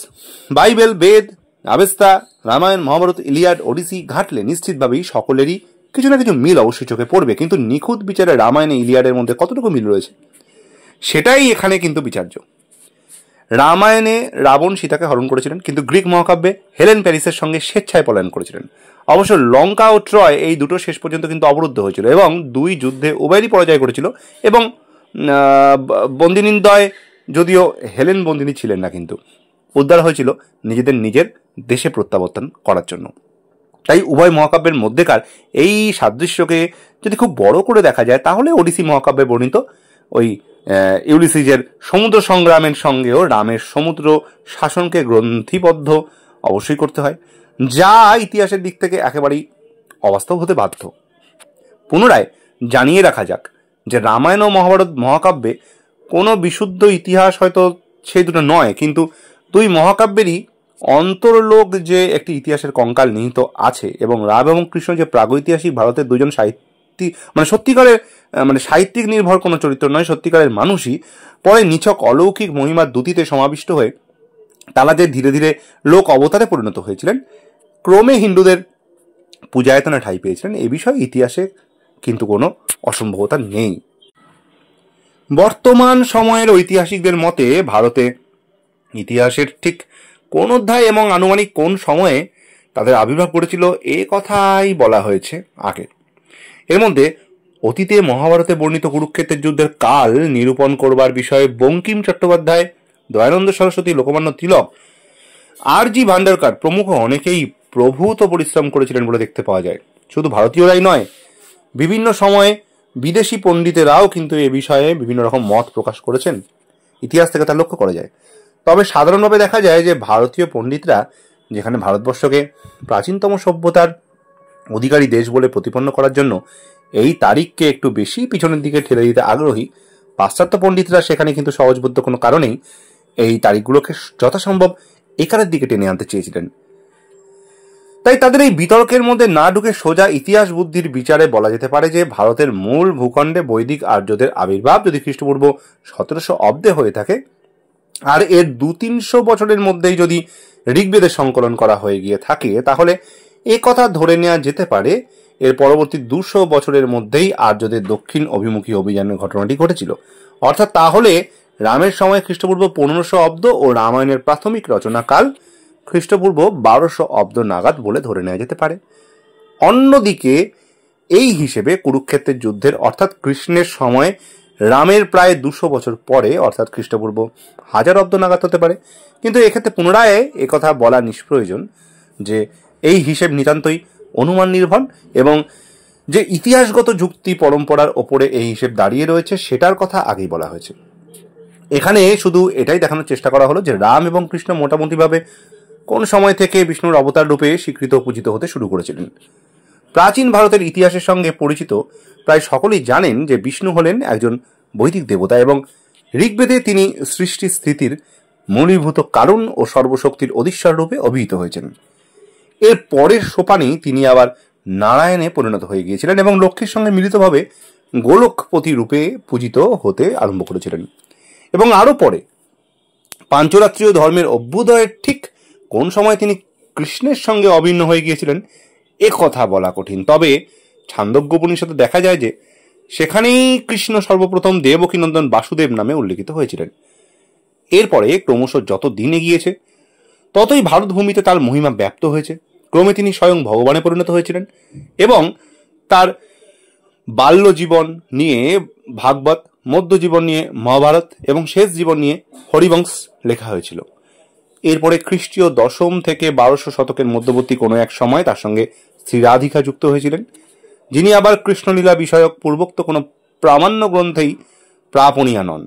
বাইবেল, বেদ, আবেস্তা, রামায়ণ, মহাভারত, ইলিয়াড, ওডিসি ঘাটলে নিশ্চিতভাবেই সকলেরই কিছু না কিছু মিল অবশ্যই চোখে পড়বে, কিন্তু নিখুঁত বিচারে রামায়ণে ইলিয়াডের মধ্যে কতটুকু মিল রয়েছে সেটাই এখানে কিন্তু বিচার্য। রামায়ণে রাবণ সীতাকে হরণ করেছিলেন, কিন্তু গ্রিক মহাকাব্যে হেলেন প্যারিসের সঙ্গে স্বেচ্ছায় পলায়ন করেছিলেন। অবশ্য লঙ্কা ও ট্রয় এই দুটো শেষ পর্যন্ত কিন্তু অবরুদ্ধ হয়েছিল এবং দুই যুদ্ধে উভয়েরই পরাজয় করেছিল। এবং বন্দিনীদ্বয়, যদিও হেলেন বন্দিনী ছিলেন না, কিন্তু উদ্ধার হয়েছিল নিজের দেশে প্রত্যাবর্তন করার জন্য। তাই উভয় মহাকাব্যের মধ্যেকার এই সাদৃশ্যকে যদি খুব বড় করে দেখা যায়, তাহলে ওডিসি মহাকাব্যে বর্ণিত ওই ইউলিসিসের সমুদ্র সংগ্রামের সঙ্গেও রামের সমুদ্র শাসনকে গ্রন্থিবদ্ধ অবশ্যই করতে হয়, যা ইতিহাসের দিক থেকে একেবারেই অবাস্তব হতে বাধ্য। পুনরায় জানিয়ে রাখা যাক যে রামায়ণ ও মহাভারত মহাকাব্যে কোনো বিশুদ্ধ ইতিহাস হয়তো সেই দুটো নয়, কিন্তু দুই মহাকাব্যেরই অন্তর্লোক যে একটি ইতিহাসের কঙ্কাল নিহিত আছে, এবং রাম এবং কৃষ্ণ যে প্রাগৈতিহাসিক ভারতের দুজন সাহিত্যিক, সত্যিকারের সাহিত্যিক নির্ভর কোনো চরিত্র নয়, সত্যিকারের মানুষই পরে নিছক অলৌকিক মহিমার দ্যুতিতে সমাবিষ্ট হয়ে তারা যে ধীরে ধীরে লোক অবতারে পরিণত হয়েছিলেন, ক্রমে হিন্দুদের পূজায়তনে ঠাঁই পেয়েছিলেন, এ বিষয়ে ইতিহাসে কিন্তু কোনো অসম্ভবতা নেই। বর্তমান সময়ের ঐতিহাসিকদের মতে ভারতে ইতিহাসের ঠিক কোন অধ্যায় এবং আনুমানিক কোন সময়ে তাদের আবির্ভাব ঘটেছিল এ কথাই বলা হয়েছে আগে। এর মধ্যে অতীতে মহাভারতে বর্ণিত কুরুক্ষেত্রের যুদ্ধের কাল নিরূপণ করবার বিষয়ে বঙ্কিম চট্টোপাধ্যায়, দয়ানন্দ সরস্বতী, লোকমান্য তিলক, আর.জি. ভান্ডারকার প্রমুখ অনেকেই প্রভূত পরিশ্রম করেছিলেন বলে দেখতে পাওয়া যায়। শুধু ভারতীয়রাই নয়, বিভিন্ন সময়ে বিদেশি পণ্ডিতেরাও কিন্তু এ বিষয়ে বিভিন্ন রকম মত প্রকাশ করেছেন, ইতিহাস থেকে তা লক্ষ্য করা যায়। তবে সাধারণভাবে দেখা যায় যে ভারতীয় পণ্ডিতরা যেখানে ভারতবর্ষকে প্রাচীনতম সভ্যতার অধিকারী দেশ বলে প্রতিপন্ন করার জন্য এই তারিখকে একটু বেশি পিছনের দিকে ঠেলে দিতে আগ্রহী, পাশ্চাত্য পণ্ডিতরা সেখানে কিন্তু সহজবোধ্য কোনো কারণেই এই তারিখগুলোকে যথাসম্ভব এখানের দিকে টেনে আনতে চেয়েছিলেন। তাই তাদের এই বিতর্কের মধ্যে না ঢুকে সোজা ইতিহাস বুদ্ধির বিচারে বলা যেতে পারে যে ভারতের মূল ভূখণ্ডে বৈদিক আর্যদের আবির্ভাব যদি খ্রিস্টপূর্ব 1700 অব্দে হয়ে থাকে, আর এর 200-300 বছরের মধ্যেই যদি ঋগ্বেদের সংকলন করা হয়ে গিয়ে থাকে, তাহলে এ কথা ধরে নেওয়া যেতে পারে এর পরবর্তী 200 বছরের মধ্যেই আর্যদের দক্ষিণ অভিমুখী অভিযানের ঘটনাটি ঘটেছিল। অর্থাৎ তাহলে রামের সময় খ্রিস্টপূর্ব 1500 অব্দ ও রামায়ণের প্রাথমিক রচনাকাল খ্রিস্টপূর্ব 1200 অব্দ নাগাদ বলে ধরে নেওয়া যেতে পারে। অন্যদিকে এই হিসেবে কুরুক্ষেত্রের যুদ্ধের অর্থাৎ কৃষ্ণের সময় রামের প্রায় 200 বছর পরে অর্থাৎ খ্রিস্টপূর্ব 1000 অব্দ নাগাদ হতে পারে। কিন্তু এক্ষেত্রে পুনরায় একথা বলা নিষ্প্রয়োজন যে এই হিসেব নিতান্তই অনুমান নির্ভর, এবং যে ইতিহাসগত যুক্তি পরম্পরার ওপরে এই হিসেব দাঁড়িয়ে রয়েছে সেটার কথা আগেই বলা হয়েছে। এখানে শুধু এটাই দেখানোর চেষ্টা করা হলো যে রাম এবং কৃষ্ণ মোটামুটিভাবে কোন সময় থেকে বিষ্ণুর অবতার রূপে স্বীকৃত ও পূজিত হতে শুরু করেছিলেন। প্রাচীন ভারতের ইতিহাসের সঙ্গে পরিচিত প্রায় সকলেই জানেন যে বিষ্ণু হলেন একজন বৈদিক দেবতা, এবং ঋগ্বেদে তিনি সৃষ্টি স্থিতির মূলীভূত কারণ ও সর্বশক্তির অধীশ্বর রূপে অভিহিত হয়েছেন। এর পরের সোপানেই তিনি আবার নারায়ণে পরিণত হয়ে গিয়েছিলেন এবং লক্ষ্মীর সঙ্গে মিলিতভাবে গোলকপতি রূপে পূজিত হতে আরম্ভ করেছিলেন। এবং আরও পরে পাঞ্চরাত্রীয় ধর্মের অভ্যুদয়ের ঠিক কোন সময় তিনি কৃষ্ণের সঙ্গে অভিন্ন হয়ে গিয়েছিলেন এ কথা বলা কঠিন। তবে ছান্দোগ্য উপনিষদে দেখা যায় যে সেখানেই কৃষ্ণ সর্বপ্রথম দেবকীনন্দন বাসুদেব নামে উল্লেখিত হয়েছিলেন। এরপরে ক্রমশ যত দিন এগিয়েছে ততই ভারত ভূমিতে তার মহিমা ব্যাপ্ত হয়েছে। ক্রমে তিনি স্বয়ং ভগবানে পরিণত হয়েছিলেন এবং তার বাল্য জীবন নিয়ে ভাগবত, মধ্য জীবন নিয়ে মহাভারত এবং শেষ জীবন নিয়ে হরিবংশ লেখা হয়েছিল। এরপরে খ্রিস্টীয় 10ম থেকে 1200 শতকের মধ্যবর্তী কোনো এক সময় তার সঙ্গে শ্রী রাধিকা যুক্ত হয়েছিলেন, যিনি আবার কৃষ্ণলীলা বিষয়ক পূর্বোক্ত কোনো প্রামাণ্য গ্রন্থেই প্রাপণীয়া নন।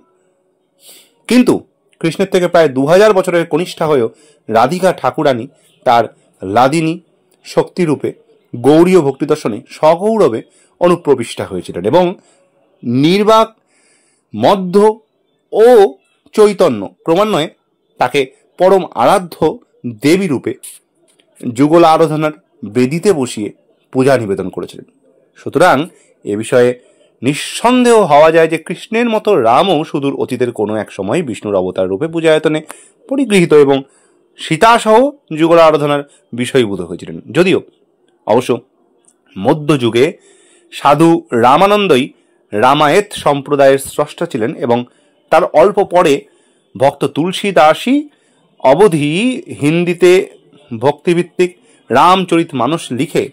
কিন্তু কৃষ্ণের থেকে প্রায় 2000 বছরের কনিষ্ঠা হয়েও রাধিকা ঠাকুরানী তার লাদিনী শক্তিরূপে গৌড়ীয় ভক্তি দর্শনে সগৌরবে অনুপ্রবিষ্টা হয়েছিলেন এবং নির্বাক, মধ্য ও চৈতন্য ক্রমান্বয়ে তাকে পরম আরাধ্য দেবী রূপে যুগল আরাধনার বেদিতে বসিয়ে পূজা নিবেদন করেছিলেন। সুতরাং এ বিষয়ে নিঃসন্দেহ হওয়া যায় যে কৃষ্ণের মতো রামও সুদূর অতীতের কোনো এক সময় বিষ্ণুর অবতার রূপে পূজায়তনে পরিগৃহীত এবং সীতাসহ যুগল আরাধনার বিষয়ীভূত হয়েছিলেন। যদিও অবশ্য মধ্যযুগে সাধু রামানন্দই রামায়েত সম্প্রদায়ের স্রষ্টা ছিলেন এবং তার অল্প পরে ভক্ত তুলসী দাসই অবধি হিন্দিতে ভক্তিভিত্তিক রামচরিত মানস লিখে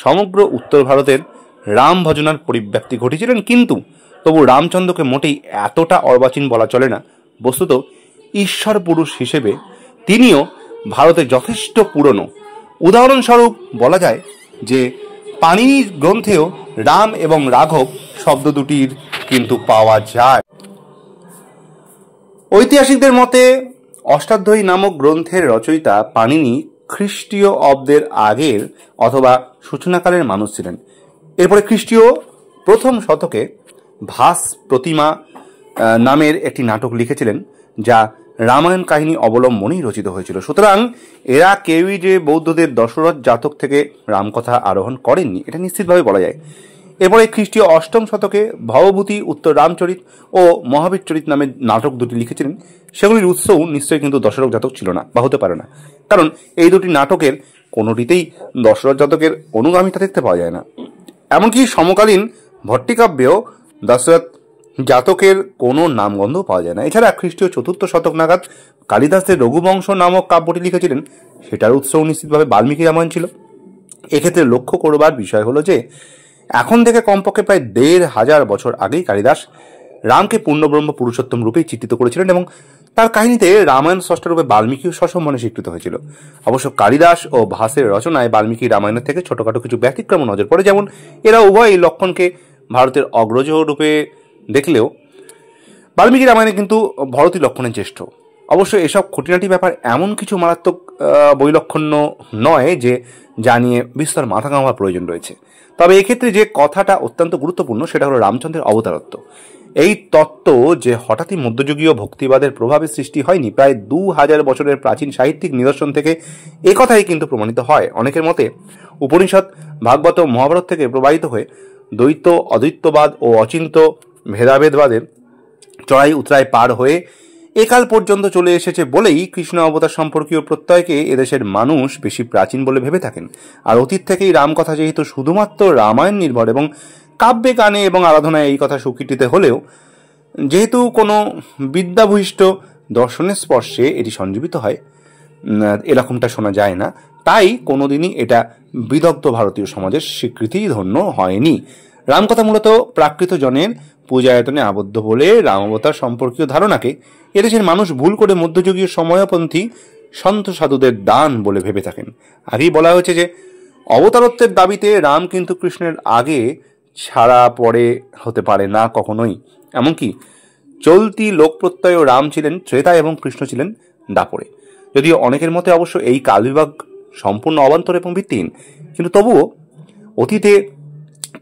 সমগ্র উত্তর ভারতের রাম ভজনার পরিব্যাপ্তি ঘটিয়েছিলেন। কিন্তু তবু রামচন্দ্রকে মোটেই এতটা অর্বাচীন বলা চলে না। বস্তুত ঈশ্বর পুরুষ হিসেবে তিনিও ভারতে যথেষ্ট পুরনো। উদাহরণস্বরূপ বলা যায় যে পাণিনি গ্রন্থেও রাম এবং রাঘব শব্দ দুটির কিন্তু পাওয়া যায়। ঐতিহাসিকদের মতে অষ্টাধ্যায়ী নামক গ্রন্থের রচয়িতা পাণিনি খ্রিস্টীয় অব্দের আগের অথবা সূচনাকালের মানুষ ছিলেন। এরপরে খ্রিস্টীয় প্রথম শতকে ভাস প্রতিমা নামের একটি নাটক লিখেছিলেন, যা রামায়ণ কাহিনী অবলম্বনেই রচিত হয়েছিল। সুতরাং এরা কেউই যে বৌদ্ধদের দশরথ জাতক থেকে রামকথা আরোহণ করেননি এটা নিশ্চিতভাবে বলা যায়। এরপরে খ্রিস্টীয় অষ্টম শতকে ভবভূতি উত্তর রামচরিত ও মহাবীর চরিত নামের নাটক দুটি লিখেছিলেন। সেগুলির উৎসও নিশ্চয়ই কিন্তু দশরথ জাতক ছিল না বা হতে পারে না, কারণ এই দুটি নাটকের কোনোটিতেই দশরথ জাতকের অনুগামিতা দেখতে পাওয়া যায় না। এমনকি সমকালীন ভট্টিকাব্যেও দশরথ জাতকের কোনো নামগন্ধ পাওয়া যায় না। এছাড়া খ্রিস্টীয় চতুর্থ শতক নাগাদ কালিদাসের রঘুবংশ নামক কাব্যটি লিখেছিলেন, সেটার উৎসও নিশ্চিতভাবে বাল্মীকি রামায়ণ ছিল। এক্ষেত্রে লক্ষ্য করবার বিষয় হলো যে এখন থেকে কমপক্ষে প্রায় ১৫০০ বছর আগেই কালিদাস রামকে পূর্ণব্রহ্ম পুরুষোত্তম রূপেই চিত্রিত করেছিলেন এবং তার কাহিনীতে রামায়ণ স্রষ্টা রূপে বাল্মীকিও সসম্মানে স্বীকৃত হয়েছিল। অবশ্য কালিদাস ও ভাসের রচনায় বাল্মীকি রামায়ণের থেকে ছোটখাটো কিছু ব্যতিক্রম নজর পড়ে, যেমন এরা উভয়ই লক্ষণকে ভারতের অগ্রজ রূপে দেখলেও বাল্মীকি রামায়ণে কিন্তু ভরতী লক্ষণের জ্যেষ্ঠ। অবশ্য এসব খুঁটিনাটি ব্যাপার এমন কিছু মারাত্মক বৈলক্ষণ্য নয় যে যা নিয়ে বিস্তর মাথা ঘামাবার প্রয়োজন রয়েছে। তবে এক্ষেত্রে যে কথাটা অত্যন্ত গুরুত্বপূর্ণ সেটা হলো রামচন্দ্রের অবতারত্ব। এই তত্ত্ব যে হঠাৎই মধ্যযুগীয় ভক্তিবাদের প্রভাবে সৃষ্টি হয়নি, প্রায় ২০০০ বছরের প্রাচীন সাহিত্যিক নিদর্শন থেকে একথাই কিন্তু প্রমাণিত হয়। অনেকের মতে উপনিষদ, ভাগবত, মহাভারত থেকে প্রবাহিত হয়ে দ্বৈত, অদ্বৈতবাদ ও অচিন্ত ভেদাভেদবাদের চড়াই উতরাই পার হয়ে একাল পর্যন্ত চলে এসেছে বলেই কৃষ্ণ অবতার সম্পর্কীয় প্রত্যয়কে এদেশের মানুষ বেশি প্রাচীন বলে ভেবে থাকেন। আর অতীত থেকেই রামকথা যেহেতু শুধুমাত্র রামায়ণ নির্ভর এবং কাব্যে, গানে এবং আরাধনায় এই কথা স্বীকৃতিতে হলেও যেহেতু কোনো বিদ্যাভূষ্ট দর্শনের স্পর্শে এটি সঞ্জীবিত হয়, এরকমটা শোনা যায় না, তাই কোনোদিনই এটা বিদগ্ধ ভারতীয় সমাজের স্বীকৃতি ধন্য হয়নি। রামকথা মূলত প্রাকৃত জনের পূজায়তনে আবদ্ধ বলে রামাবতার সম্পর্কীয় ধারণাকে এদেশের মানুষ ভুল করে মধ্যযুগীয় সময়পন্থী সন্ত সাধুদের দান বলে ভেবে থাকেন। আগেই বলা হয়েছে যে অবতারত্বের দাবিতে রাম কিন্তু কৃষ্ণের আগে ছাড়া পরে হতে পারে না কখনোই। এমনকি চলতি লোকপ্রত্যয় রাম ছিলেন ত্রেতা এবং কৃষ্ণ ছিলেন দাপরে। যদিও অনেকের মতে অবশ্য এই কালবিভাগ সম্পূর্ণ অবান্তর এবং ভিত্তিহীন, কিন্তু তবুও অতীতে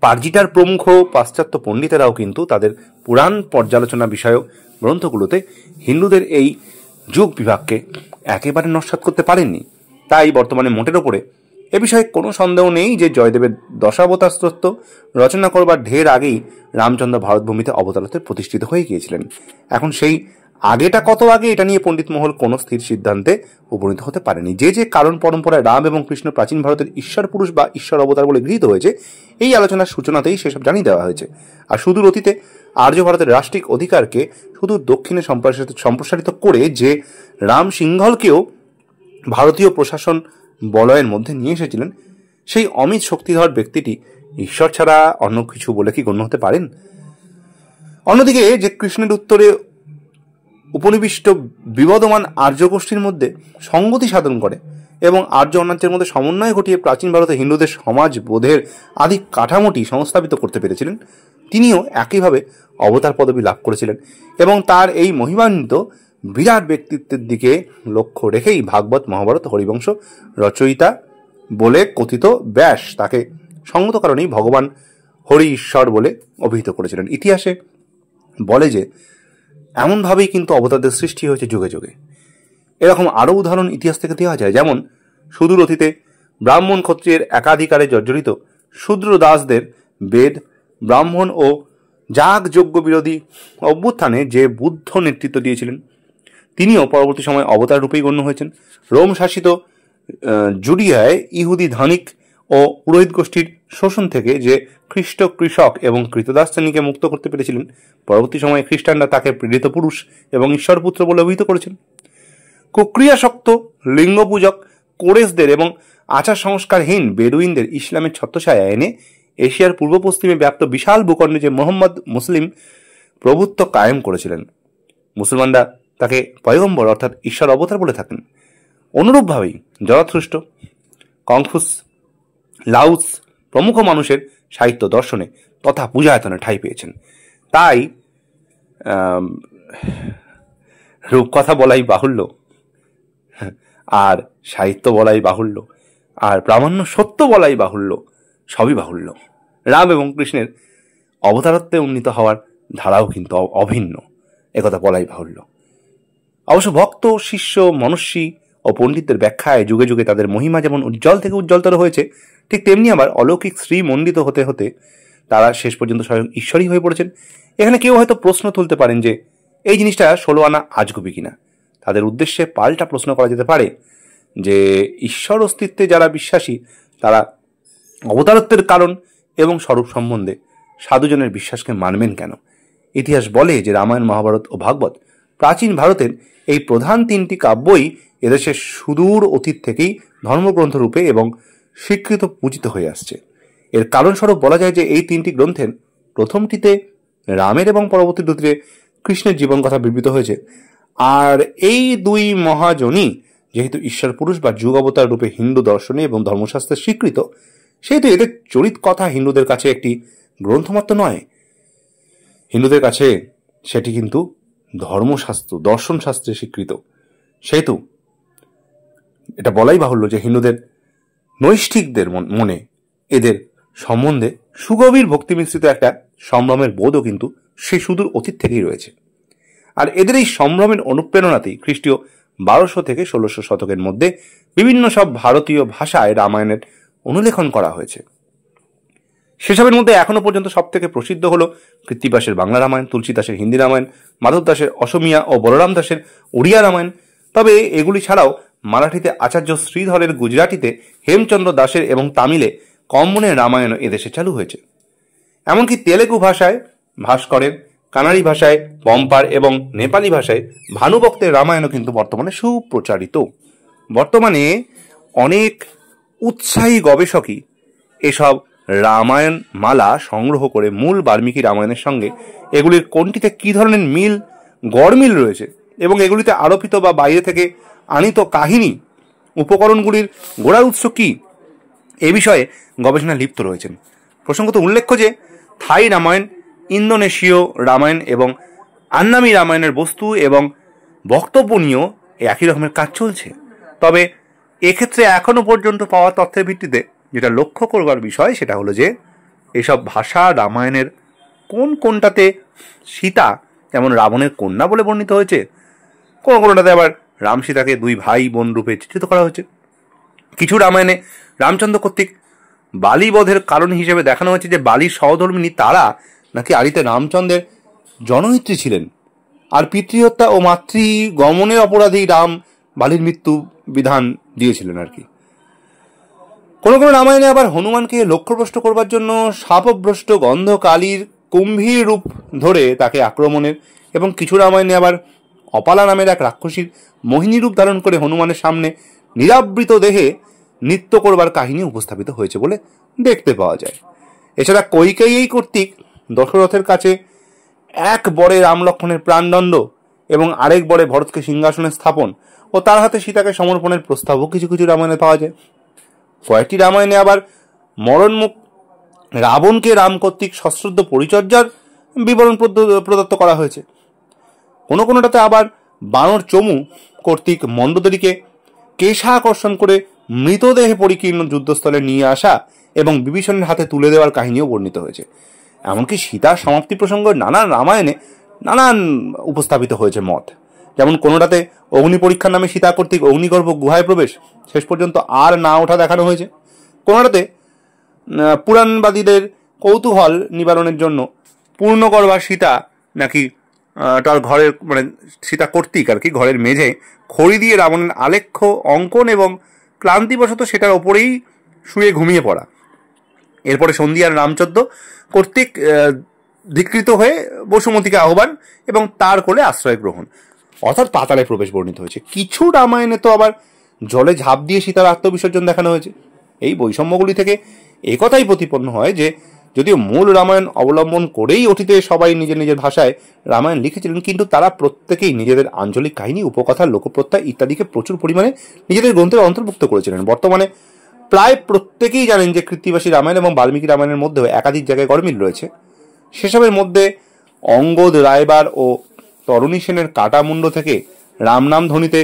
পার্জিটার প্রমুখ পাশ্চাত্য পণ্ডিতেরাও কিন্তু তাদের পুরাণ পর্যালোচনা বিষয়ক গ্রন্থগুলোতে হিন্দুদের এই যুগ বিভাগকে একেবারে নস্যাৎ করতে পারেননি। তাই বর্তমানে মোটের ওপরে এ বিষয়ে কোনো সন্দেহ নেই যে জয়দেবের দশাবতার স্তোত্র রচনা করবার ঢের আগেই রামচন্দ্র ভারতভূমিতে অবতারত্বের প্রতিষ্ঠিত হয়ে গিয়েছিলেন। এখন সেই আগেটা কত আগে এটা নিয়ে পণ্ডিত মহল কোনো স্থির সিদ্ধান্তে উপনীত হতে পারেনি। যে যে কারণ পরম্পরায় রাম এবং কৃষ্ণ প্রাচীন ভারতের ঈশ্বর পুরুষ বা ঈশ্বর অবতার বলে গৃহীত হয়েছে, এই আলোচনার সূচনাতেই সেসব জানিয়ে দেওয়া হয়েছে। আর সুদূর অতীতে আর্য ভারতের রাষ্ট্রিক অধিকারকে সুদূর দক্ষিণে সম্প্রসারিত করে যে রাম সিংহলকেও ভারতীয় প্রশাসন বলয়ের মধ্যে নিয়ে এসেছিলেন, সেই অমিত শক্তিধর ব্যক্তিটি ঈশ্বর ছাড়া অন্য কিছু বলে কি গণ্য হতে পারেন? অন্যদিকে যে কৃষ্ণের উত্তরে উপনিবিষ্ট বিবদমান আর্য গোষ্ঠীর মধ্যে সঙ্গতি সাধন করে এবং আর্য অনার্যের মধ্যে সমন্বয় ঘটিয়ে প্রাচীন ভারতে হিন্দুদের সমাজ বোধের আদি কাঠামোটি সংস্থাপিত করতে পেরেছিলেন, তিনিও একইভাবে অবতার পদবী লাভ করেছিলেন এবং তার এই মহিমান্বিত বিরাট ব্যক্তিত্বের দিকে লক্ষ্য রেখেই ভাগবত, মহাভারত, হরিবংশ রচয়িতা বলে কথিত ব্যাস তাকে সঙ্গত কারণেই ভগবান হরি ঈশ্বর বলে অভিহিত করেছিলেন। ইতিহাসে বলে যে এমনভাবেই কিন্তু অবতারদের সৃষ্টি হয়েছে যুগে যুগে। এরকম আরও উদাহরণ ইতিহাস থেকে দেওয়া যায়, যেমন সুদূর অতীতে ব্রাহ্মণ ক্ষত্রিয়ের একাধিকারে জর্জরিত শূদ্র দাসদের বেদ, ব্রাহ্মণ ও যাগ যজ্ঞ বিরোধী অভ্যুত্থানে যে বুদ্ধ নেতৃত্ব দিয়েছিলেন, তিনিও পরবর্তী সময় অবতার রূপেই গণ্য হয়েছেন। রোম শাসিত জুডিয়ায় ইহুদি ধানিক ও পুরোহিত গোষ্ঠীর শোষণ থেকে যে খ্রিস্ট কৃষক এবং কৃতদাস শ্রেণীকে মুক্ত করতে পেরেছিলেন, পরবর্তী সময়ে খ্রিস্টানরা তাকে পীড়িত পুরুষ এবং ঈশ্বরপুত্র বলে অভিহিত করেছেন। কুক্রিয়াসক্ত লিঙ্গপূজক কোরেসদের এবং আচার সংস্কারহীন বেদুইনদের ইসলামের ছত্রছায়া এনে এশিয়ার পূর্ব পশ্চিমে ব্যাপ্ত বিশাল ভূখণ্ডে যে মোহাম্মদ মুসলিম প্রভুত্ব কায়েম করেছিলেন, মুসলমানরা তাকে পয়গম্বর অর্থাৎ ঈশ্বর অবতার বলে থাকেন। অনুরূপভাবেই জরাথুস্ট, কংফুস, লাউস প্রমুখ মানুষের সাহিত্য, দর্শনে তথা পূজায়তনে ঠাঁই পেয়েছেন। তাই রূপকথা বলাই বাহুল্য, আর সাহিত্য বলাই বাহুল্য, আর প্রামাণ্য সত্য বলাই বাহুল্য, সবই বাহুল্য। রাম এবং কৃষ্ণের অবতারত্বে উন্নীত হওয়ার ধারাও কিন্তু অভিন্ন, একথা বলাই বাহুল্য। অবশ্য ভক্ত, শিষ্য, মনস্বী ও পণ্ডিতদের ব্যাখ্যায় যুগে যুগে তাদের মহিমা যেমন উজ্জ্বল থেকে উজ্জ্বলতর হয়েছে, ঠিক তেমনি আবার অলৌকিক শ্রীমণ্ডিত হতে হতে তারা শেষ পর্যন্ত স্বয়ং ঈশ্বরই হয়ে পড়েছেন। এখানে কেউ হয়তো প্রশ্ন তুলতে পারেন যে এই জিনিসটা 16 আনা আজগুবি কিনা। তাদের উদ্দেশ্যে পাল্টা প্রশ্ন করা যেতে পারে যে ঈশ্বর অস্তিত্বে যারা বিশ্বাসী তারা অবতারত্বের কারণ এবং স্বরূপ সম্বন্ধে সাধুজনের বিশ্বাসকে মানবেন কেন? ইতিহাস বলে যে রামায়ণ, মহাভারত ও ভাগবত প্রাচীন ভারতের এই প্রধান 3টি কাব্যই এদেশের সুদূর অতীত থেকেই ধর্মগ্রন্থ রূপে এবং স্বীকৃত পূজিত হয়ে আসছে। এর কারণস্বরূপ বলা যায় যে এই 3টি গ্রন্থের প্রথমটিতে রামের এবং পরবর্তী দুটিতে কৃষ্ণের জীবন কথা বিবৃত হয়েছে। আর এই দুই মহাজনই যেহেতু ঈশ্বর পুরুষ বা যুগ অবতার রূপে হিন্দু দর্শনে এবং ধর্মশাস্ত্রে স্বীকৃত, সেহেতু এদের চরিত কথা হিন্দুদের কাছে একটি গ্রন্থমাত্র নয়, হিন্দুদের কাছে সেটি কিন্তু ধর্মশাস্ত্র, দর্শন শাস্ত্রে স্বীকৃত। সেহেতু এটা বলাই বাহুল্য যে হিন্দুদের নৈষ্ঠিকদের মনে এদের সম্বন্ধে সুগভীর ভক্তি মিশ্রিত একটা সম্ভ্রমের বোধও কিন্তু সে সুদূর অতীত থেকেই রয়েছে। আর এদের এই সম্ভ্রমের অনুপ্রেরণাতেই খ্রিস্টীয় 1200 থেকে 1600 শতকের মধ্যে বিভিন্ন সব ভারতীয় ভাষায় রামায়ণের অনুলেখন করা হয়েছে। সেসবের মধ্যে এখনো পর্যন্ত সব থেকে প্রসিদ্ধ হল কৃত্তিবাসের বাংলা রামায়ণ, তুলসী দাসের হিন্দি রামায়ণ, মাধব দাসের অসমিয়া ও বলরাম দাসের উড়িয়া রামায়ণ। তবে এগুলি ছাড়াও মারাঠিতে আচার্য শ্রীধরের, গুজরাটিতে হেমচন্দ্র দাসের এবং তামিলে কম্বনের রামায়ণও এদেশে চালু হয়েছে। এমনকি তেলেগু ভাষায় ভাস্করের, কানাড়ি ভাষায় পম্পার এবং নেপালি ভাষায় ভানুভক্তের রামায়ণও কিন্তু বর্তমানে সুপ্রচারিত। বর্তমানে অনেক উৎসাহী গবেষকই এসব রামায়ণ মালা সংগ্রহ করে মূল বাল্মীকি রামায়ণের সঙ্গে এগুলির কোনটিতে কী ধরনের মিল, গড়মিল রয়েছে এবং এগুলিতে আরোপিত বা বাইরে থেকে আনিত কাহিনী উপকরণগুলির গোড়ার উৎস কী, এ বিষয়ে গবেষণা লিপ্ত রয়েছেন। প্রসঙ্গত উল্লেখ্য যে থাই রামায়ণ, ইন্দোনেশীয় রামায়ণ এবং আন্নামি রামায়ণের বস্তু এবং বক্তব্য নিয়েও একই রকমের কাজ চলছে। তবে এক্ষেত্রে এখনও পর্যন্ত পাওয়া তথ্যের ভিত্তিতে যেটা লক্ষ্য করবার বিষয় সেটা হলো যে এসব ভাষা রামায়ণের কোনটাতে সীতা যেমন রাবণের কন্যা বলে বর্ণিত হয়েছে, কোনোটাতে আবার রাম সীতাকে দুই ভাই বোন রূপে চিত্রিত করা হয়েছে। কিছু রামায়ণে রামচন্দ্র কর্তৃক বালি বধের কারণ হিসেবে দেখানো হয়েছে যে বালির সহধর্মিণী তারা নাকি আদিতে রামচন্দ্রের জনয়িত্রী ছিলেন, আর পিতৃহত্যা ও মাতৃগমনের অপরাধী রাম বালির মৃত্যু বিধান দিয়েছিলেন আর কি। কোনো কোনো রামায়ণে আবার হনুমানকে লক্ষ্যভ্রষ্ট করবার জন্য শাপভ্রষ্ট গন্ধকালীর কুম্ভীর রূপ ধরে তাকে আক্রমণের, এবং কিছু রামায়ণে আবার অপালা নামের এক রাক্ষসীর মোহিনী রূপ ধারণ করে হনুমানের সামনে নিরাবৃত দেহে নৃত্য করবার কাহিনী উপস্থাপিত হয়েছে বলে দেখতে পাওয়া যায়। এছাড়া কৈকেয়ী কর্তৃক দশরথের কাছে এক বরে রাম লক্ষ্মণের প্রাণদণ্ড এবং আরেক বরে ভরতকে সিংহাসনে স্থাপন ও তার হাতে সীতাকে সমর্পণের প্রস্তাবও কিছু কিছু রামায়ণে পাওয়া যায়। কয়েকটি রামায়ণে আবার মরণমুখ রাবণকে রাম কর্তৃক সশ্রদ্ধ পরিচর্যার বিবরণ প্রদত্ত করা হয়েছে। কোনোটাতে আবার বানর চমু কর্তৃক মন্দোদরীকে কেশাকর্ষণ করে মৃতদেহে পরিকীর্ণ যুদ্ধস্থলে নিয়ে আসা এবং বিভীষণের হাতে তুলে দেওয়ার কাহিনীও বর্ণিত হয়েছে। এমনকি সীতার সমাপ্তি প্রসঙ্গ নানান রামায়ণে নানান উপস্থাপিত হয়েছে মত। যেমন কোনোটাতে অগ্নি পরীক্ষার নামে সীতা কর্তৃক অগ্নিগর্ভ গুহায় প্রবেশ, শেষ পর্যন্ত আর না ওঠা দেখানো হয়েছে। কোনোটাতে পুরাণবাদীদের কৌতূহল নিবারণের জন্য পূর্ণগর্ভা সীতা নাকি তার ঘরের মানে সীতা কর্তৃক আর কি ঘরের মেঝে খড়ি দিয়ে রাবণের আলেখ্য অঙ্কন এবং ক্লান্তিবশত সেটার ওপরেই শুয়ে ঘুমিয়ে পড়া। এরপরে সন্ধিয়ার রামচন্দ্র কর্তৃক ধিকৃত হয়ে বসুমতীকে আহ্বান এবং তার কোলে আশ্রয় গ্রহণ, অর্থাৎ পাতালে প্রবেশ বর্ণিত হয়েছে। কিছু রামায়ণে তো আবার জলে ঝাঁপ দিয়ে সীতার আত্মবিসর্জন দেখানো হয়েছে। এই বৈষম্যগুলি থেকে একথাই প্রতিপন্ন হয় যে যদিও মূল রামায়ণ অবলম্বন করেই অতীতে সবাই নিজের নিজের ভাষায় রামায়ণ লিখেছিলেন, কিন্তু তারা প্রত্যেকেই নিজেদের আঞ্চলিক কাহিনী, উপকথা, লোকপ্রত্যয় ইত্যাদিকে প্রচুর পরিমাণে নিজেদের গ্রন্থে অন্তর্ভুক্ত করেছিলেন। বর্তমানে প্রায় প্রত্যেকেই জানেন যে কৃত্তিবাসী রামায়ণ এবং বাল্মীকি রামায়ণের মধ্যেও একাধিক জায়গায় গরমিল রয়েছে। সেসবের মধ্যে অঙ্গদ রায়বার ও তরুণী সেনের কাটামুন্ড থেকে রাম নাম ধ্বনিতে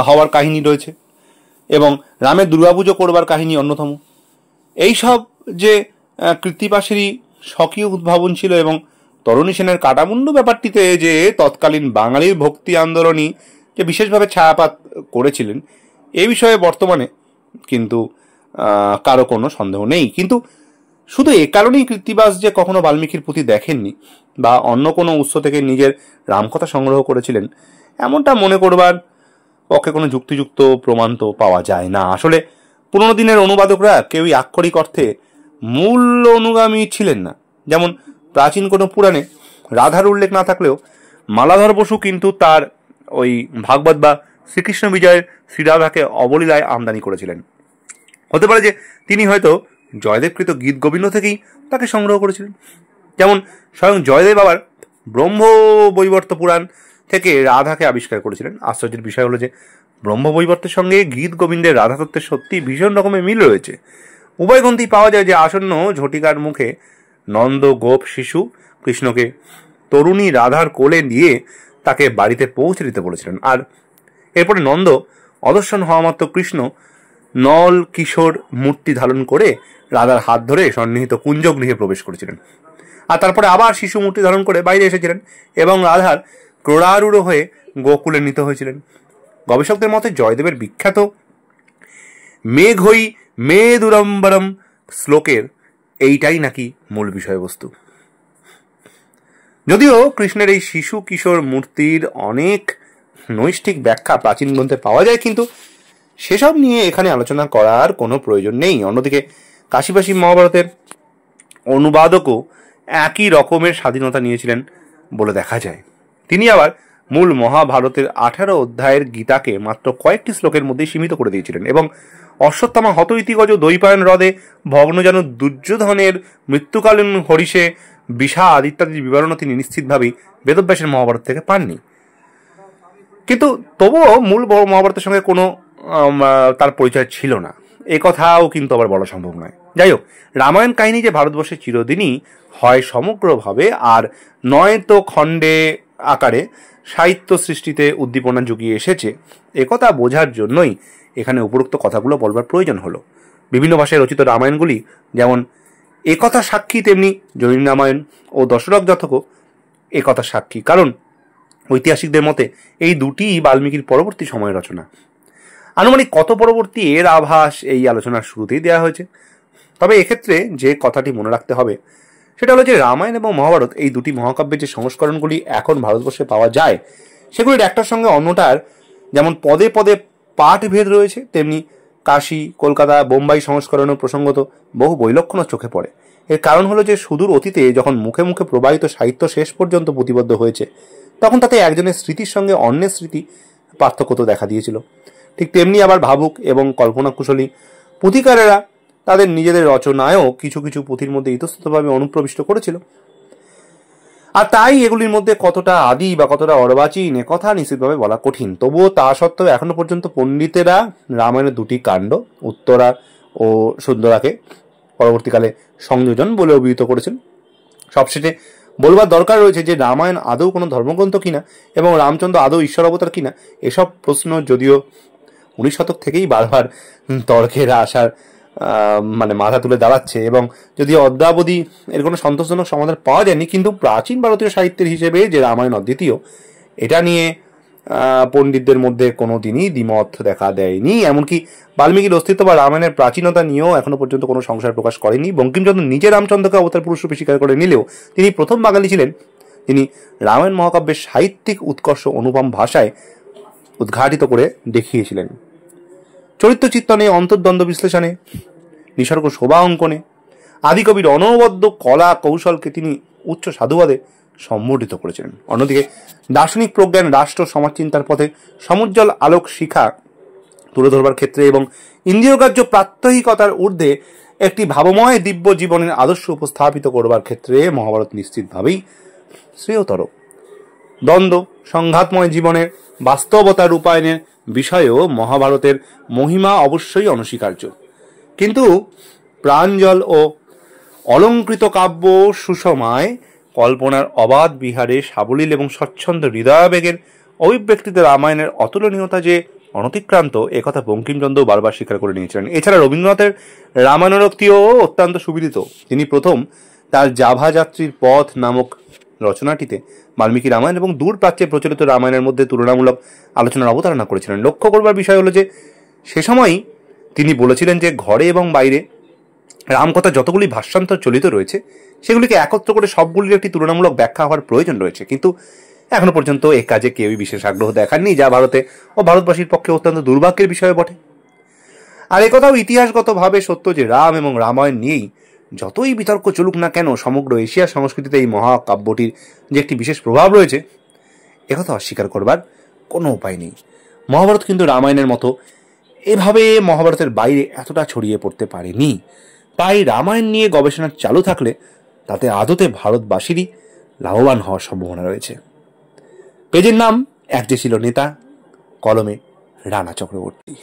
হওয়ার কাহিনী রয়েছে এবং রামের দুর্গাপুজো করবার কাহিনী অন্যতম। এইসব যে কৃত্তিবাসীরই স্বকীয় উদ্ভাবন ছিল এবং তরুণী সেনের কাটামুন্ডু ব্যাপারটিতে যে তৎকালীন বাঙালির ভক্তি আন্দোলনই যে বিশেষভাবে ছায়াপাত করেছিলেন, এ বিষয়ে বর্তমানে কিন্তু কারো কোনো সন্দেহ নেই। কিন্তু শুধু এ কারণেই কৃত্তিবাস যে কখনো বাল্মীকির পুঁথি দেখেননি বা অন্য কোনো উৎস থেকে নিজের রামকথা সংগ্রহ করেছিলেন, এমনটা মনে করবার পক্ষে কোনো যুক্তিযুক্ত প্রমাণ তো পাওয়া যায় না। আসলে পুরোনো দিনের অনুবাদকরা কেউই আক্ষরিক অর্থে মূল অনুগামী ছিলেন না। যেমন প্রাচীন কোনো পুরাণে রাধার উল্লেখ না থাকলেও মালাধর বসু কিন্তু তার ওই ভাগবত বা শ্রীকৃষ্ণ বিজয়ের শ্রীরাধাকে অবলীলায় আমদানি করেছিলেন। হতে পারে যে তিনি হয়তো জয়দেবকৃত গীত গোবিন্দ থেকেই তাকে সংগ্রহ করেছিলেন। যেমন স্বয়ং জয়দেব আবার ব্রহ্ম বৈবর্ত পুরাণ থেকে রাধাকে আবিষ্কার করেছিলেন। আশ্চর্যের বিষয় হলো যে ব্রহ্ম বৈবর্তের সঙ্গে গীত গোবিন্দের রাধা তত্ত্বের সত্যি ভীষণ রকমের মিল রয়েছে। উভয় গ্রন্থেই পাওয়া যায় যে আসন্ন ঝটিকার মুখে নন্দ গোপ শিশু কৃষ্ণকে তরুণী রাধার কোলে নিয়ে তাকে বাড়িতে পৌঁছে দিতে বলেছিলেন, আর এরপরে নন্দ অদর্শন হওয়া মাত্র কৃষ্ণ নল কিশোর মূর্তি ধারণ করে রাধার হাত ধরে সন্নিহিত কুঞ্জগৃহে প্রবেশ করেছিলেন, আর তারপরে আবার শিশু মূর্তি ধারণ করে বাইরে এসেছিলেন এবং রাধার ক্রোড়ারূঢ় হয়ে গোকুলে নিতে হয়েছিলেন। গবেষকদের মতে জয়দেবের বিখ্যাত মেঘই মে দুরম্বরম শ্লোকের এইটাই নাকি মূল বিষয়বস্তু। যদিও কৃষ্ণের এই শিশু কিশোর মূর্তির অনেক নৈষ্ঠিক ব্যাখ্যা প্রাচীন গ্রন্থে পাওয়া যায়, কিন্তু সেসব নিয়ে এখানে আলোচনা করার কোনো প্রয়োজন নেই। অন্যদিকে কাশীবাসী মহাভারতের অনুবাদকও একই রকমের স্বাধীনতা নিয়েছিলেন বলে দেখা যায়। তিনি আবার মূল মহাভারতের 18 অধ্যায়ের গীতাকে মাত্র কয়েকটি শ্লোকের মধ্যেই সীমিত করে দিয়েছিলেন এবং অশ্বত্থামা হতইতিগজ দৈপায়ন হ্রদে ভগ্নজানু দুর্যোধনের মৃত্যুকালীন হরিষে বিষাদ ইত্যাদির বিবরণও তিনি নিশ্চিতভাবেই বেদব্যাসের মহাভারত থেকে পাননি। কিন্তু তবুও মূল মহাভারতের সঙ্গে কোনো তার পরিচয় ছিল না, এ কথাও কিন্তু আবার বলা সম্ভব নয়। যাই হোক, রামায়ণ কাহিনী যে ভারতবর্ষে চিরদিনই হয় সমগ্রভাবে আর নয়তো খণ্ডে আকারে সাহিত্য সৃষ্টিতে উদ্দীপনা জুগিয়ে এসেছে, একথা বোঝার জন্যই এখানে উপরোক্ত কথাগুলো বলবার প্রয়োজন হলো। বিভিন্ন ভাষায় রচিত রামায়ণগুলি যেমন একথা সাক্ষী, তেমনি জৈন রামায়ণ ও দশরথ জাতকও একথা সাক্ষী, কারণ ঐতিহাসিকদের মতে এই দুটি বাল্মীকির পরবর্তী সময়ের রচনা। আনুমানিক কত পরবর্তী এর আভাস এই আলোচনার শুরুতেই দেওয়া হয়েছে। তবে এক্ষেত্রে যে কথাটি মনে রাখতে হবে সেটা হলো যে রামায়ণ এবং মহাভারত এই দুটি মহাকাব্যের যে সংস্করণগুলি এখন ভারতবর্ষে পাওয়া যায়, সেগুলির একটার সঙ্গে অন্যটার যেমন পদে পদে পাঠভেদ রয়েছে, তেমনি কাশী, কলকাতা, বোম্বাই সংস্করণও প্রসঙ্গত বহু বৈলক্ষণ্য চোখে পড়ে। এর কারণ হলো যে সুদূর অতীতে যখন মুখে মুখে প্রবাহিত সাহিত্য শেষ পর্যন্ত পুঁথিবদ্ধ হয়েছে, তখন তাতে একজনের স্মৃতির সঙ্গে অন্যের স্মৃতি পার্থক্য তো দেখা দিয়েছিল। ঠিক তেমনি আবার ভাবুক এবং কল্পনা কুশলী পুঁথিকারেরা তাদের নিজেদের রচনায়ও কিছু কিছু পুঁথির মধ্যে ইতস্ততভাবে অনুপ্রবিষ্ট করেছিল। আর তাই এগুলির মধ্যে কতটা আদি বা কতটা অর্বাচীন এ কথা নিশ্চিতভাবে বলা কঠিন। তবুও তা সত্ত্বেও এখনো পর্যন্ত পণ্ডিতেরা রামায়ণের দুটি কাণ্ড, উত্তরা ও সুন্দরাকে পরবর্তীকালে সংযোজন বলে অভিহিত করেছেন। সবশেষে বলবার দরকার রয়েছে যে রামায়ণ আদৌ কোনো ধর্মগ্রন্থ কিনা এবং রামচন্দ্র আদৌ ঈশ্বর অবতার কিনা, এসব প্রশ্ন যদিও 19 শতক থেকেই বারবার তর্কের আসার মানে মাথা তুলে দাঁড়াচ্ছে, এবং যদিও অদ্যাবধি এর কোনো সন্তোষজনক সমাধান পাওয়া যায়নি, কিন্তু প্রাচীন ভারতীয় সাহিত্যের হিসেবে যে রামায়ণ অদ্বিতীয়, এটা নিয়ে পণ্ডিতদের মধ্যে কোনো দিনই দ্বিমত দেখা দেয়নি। এমনকি বাল্মীকির অস্তিত্ব বা রামায়ণের প্রাচীনতা নিয়েও এখনো পর্যন্ত কোনো সংশয় প্রকাশ করেনি। বঙ্কিমচন্দ্র নিজে রামচন্দ্রকে অবতার পুরুষ রূপে স্বীকার করে নিলেও তিনি প্রথম বাঙালি ছিলেন তিনি রামায়ণ মহাকাব্যের সাহিত্যিক উৎকর্ষ অনুপম ভাষায় উদ্ঘাটিত করে দেখিয়েছিলেন। চরিত্র চিত্রণে, অন্তর্দ্বন্দ্ব বিশ্লেষণে, নিসর্গ শোভা অঙ্কনে আদিকবির অনবদ্য কলা কৌশলকে তিনি উচ্চ সাধুবাদে সম্বর্ধিত করেছিলেন। অন্যদিকে দার্শনিক প্রজ্ঞান, রাষ্ট্র সমাজচিন্তার পথে সমুজ্জ্বল আলোক শিখা তুলে ধরবার ক্ষেত্রে এবং ইন্দ্রিয়গ্রাহ্য প্রাত্যহিকতার ঊর্ধ্বে একটি ভাবময় দিব্য জীবনের আদর্শ উপস্থাপিত করবার ক্ষেত্রে মহাভারত নিশ্চিতভাবেই শ্রেয়তর। দ্বন্দ্ব সংঘাতময় জীবনের বাস্তবতা রূপায়ণের বিষয়েও মহাভারতের মহিমা অবশ্যই অনস্বীকার্য। কিন্তু প্রাঞ্জল ও অলঙ্কৃত কাব্য, সুষমায় কল্পনার অবাধ বিহারে সাবলীল এবং স্বচ্ছন্দ হৃদয়াবেগের অভিব্যক্তিতে রামায়ণের অতুলনীয়তা যে অনতিক্রান্ত, একথা বঙ্কিমচন্দ্র বারবার স্বীকার করে নিয়েছিলেন। এছাড়া রবীন্দ্রনাথের রামায়ণোক্তিও অত্যন্ত সুবিদিত। তিনি প্রথম তার জাভাযাত্রীর পথ নামক রচনাটিতে বাল্মীকি রামায়ণ এবং দূর প্রাচ্যে প্রচলিত রামায়ণের মধ্যে তুলনামূলক আলোচনার অবতারণা করেছিলেন। লক্ষ্য করবার বিষয় হলো যে সে সময়ই তিনি বলেছিলেন যে ঘরে এবং বাইরে রামকথা যতগুলি ভাষ্যান্তর চলিত রয়েছে সেগুলিকে একত্র করে সবগুলির একটি তুলনামূলক ব্যাখ্যা হওয়ার প্রয়োজন রয়েছে। কিন্তু এখনো পর্যন্ত এ কাজে কেউই বিশেষ আগ্রহ দেখাননি, যা ভারতে ও ভারতবাসীর পক্ষে অত্যন্ত দুর্ভাগ্যের বিষয় বটে। আর একথাও ইতিহাসগতভাবে সত্য যে রাম এবং রামায়ণ নিয়েই যতই বিতর্ক চলুক না কেন, সমগ্র এশিয়ার সংস্কৃতিতে এই মহাকাব্যটির যে একটি বিশেষ প্রভাব রয়েছে একথা অস্বীকার করবার কোনো উপায় নেই। মহাভারত কিন্তু রামায়ণের মতো এভাবে মহাভারতের বাইরে এতটা ছড়িয়ে পড়তে পারেনি। তাই রামায়ণ নিয়ে গবেষণা চালু থাকলে তাতে আদতে ভারতবাসীরই লাভবান হওয়ার সম্ভাবনা রয়েছে। পেজের নাম এক যে ছিল নেতা, কলমে রানা চক্রবর্তী।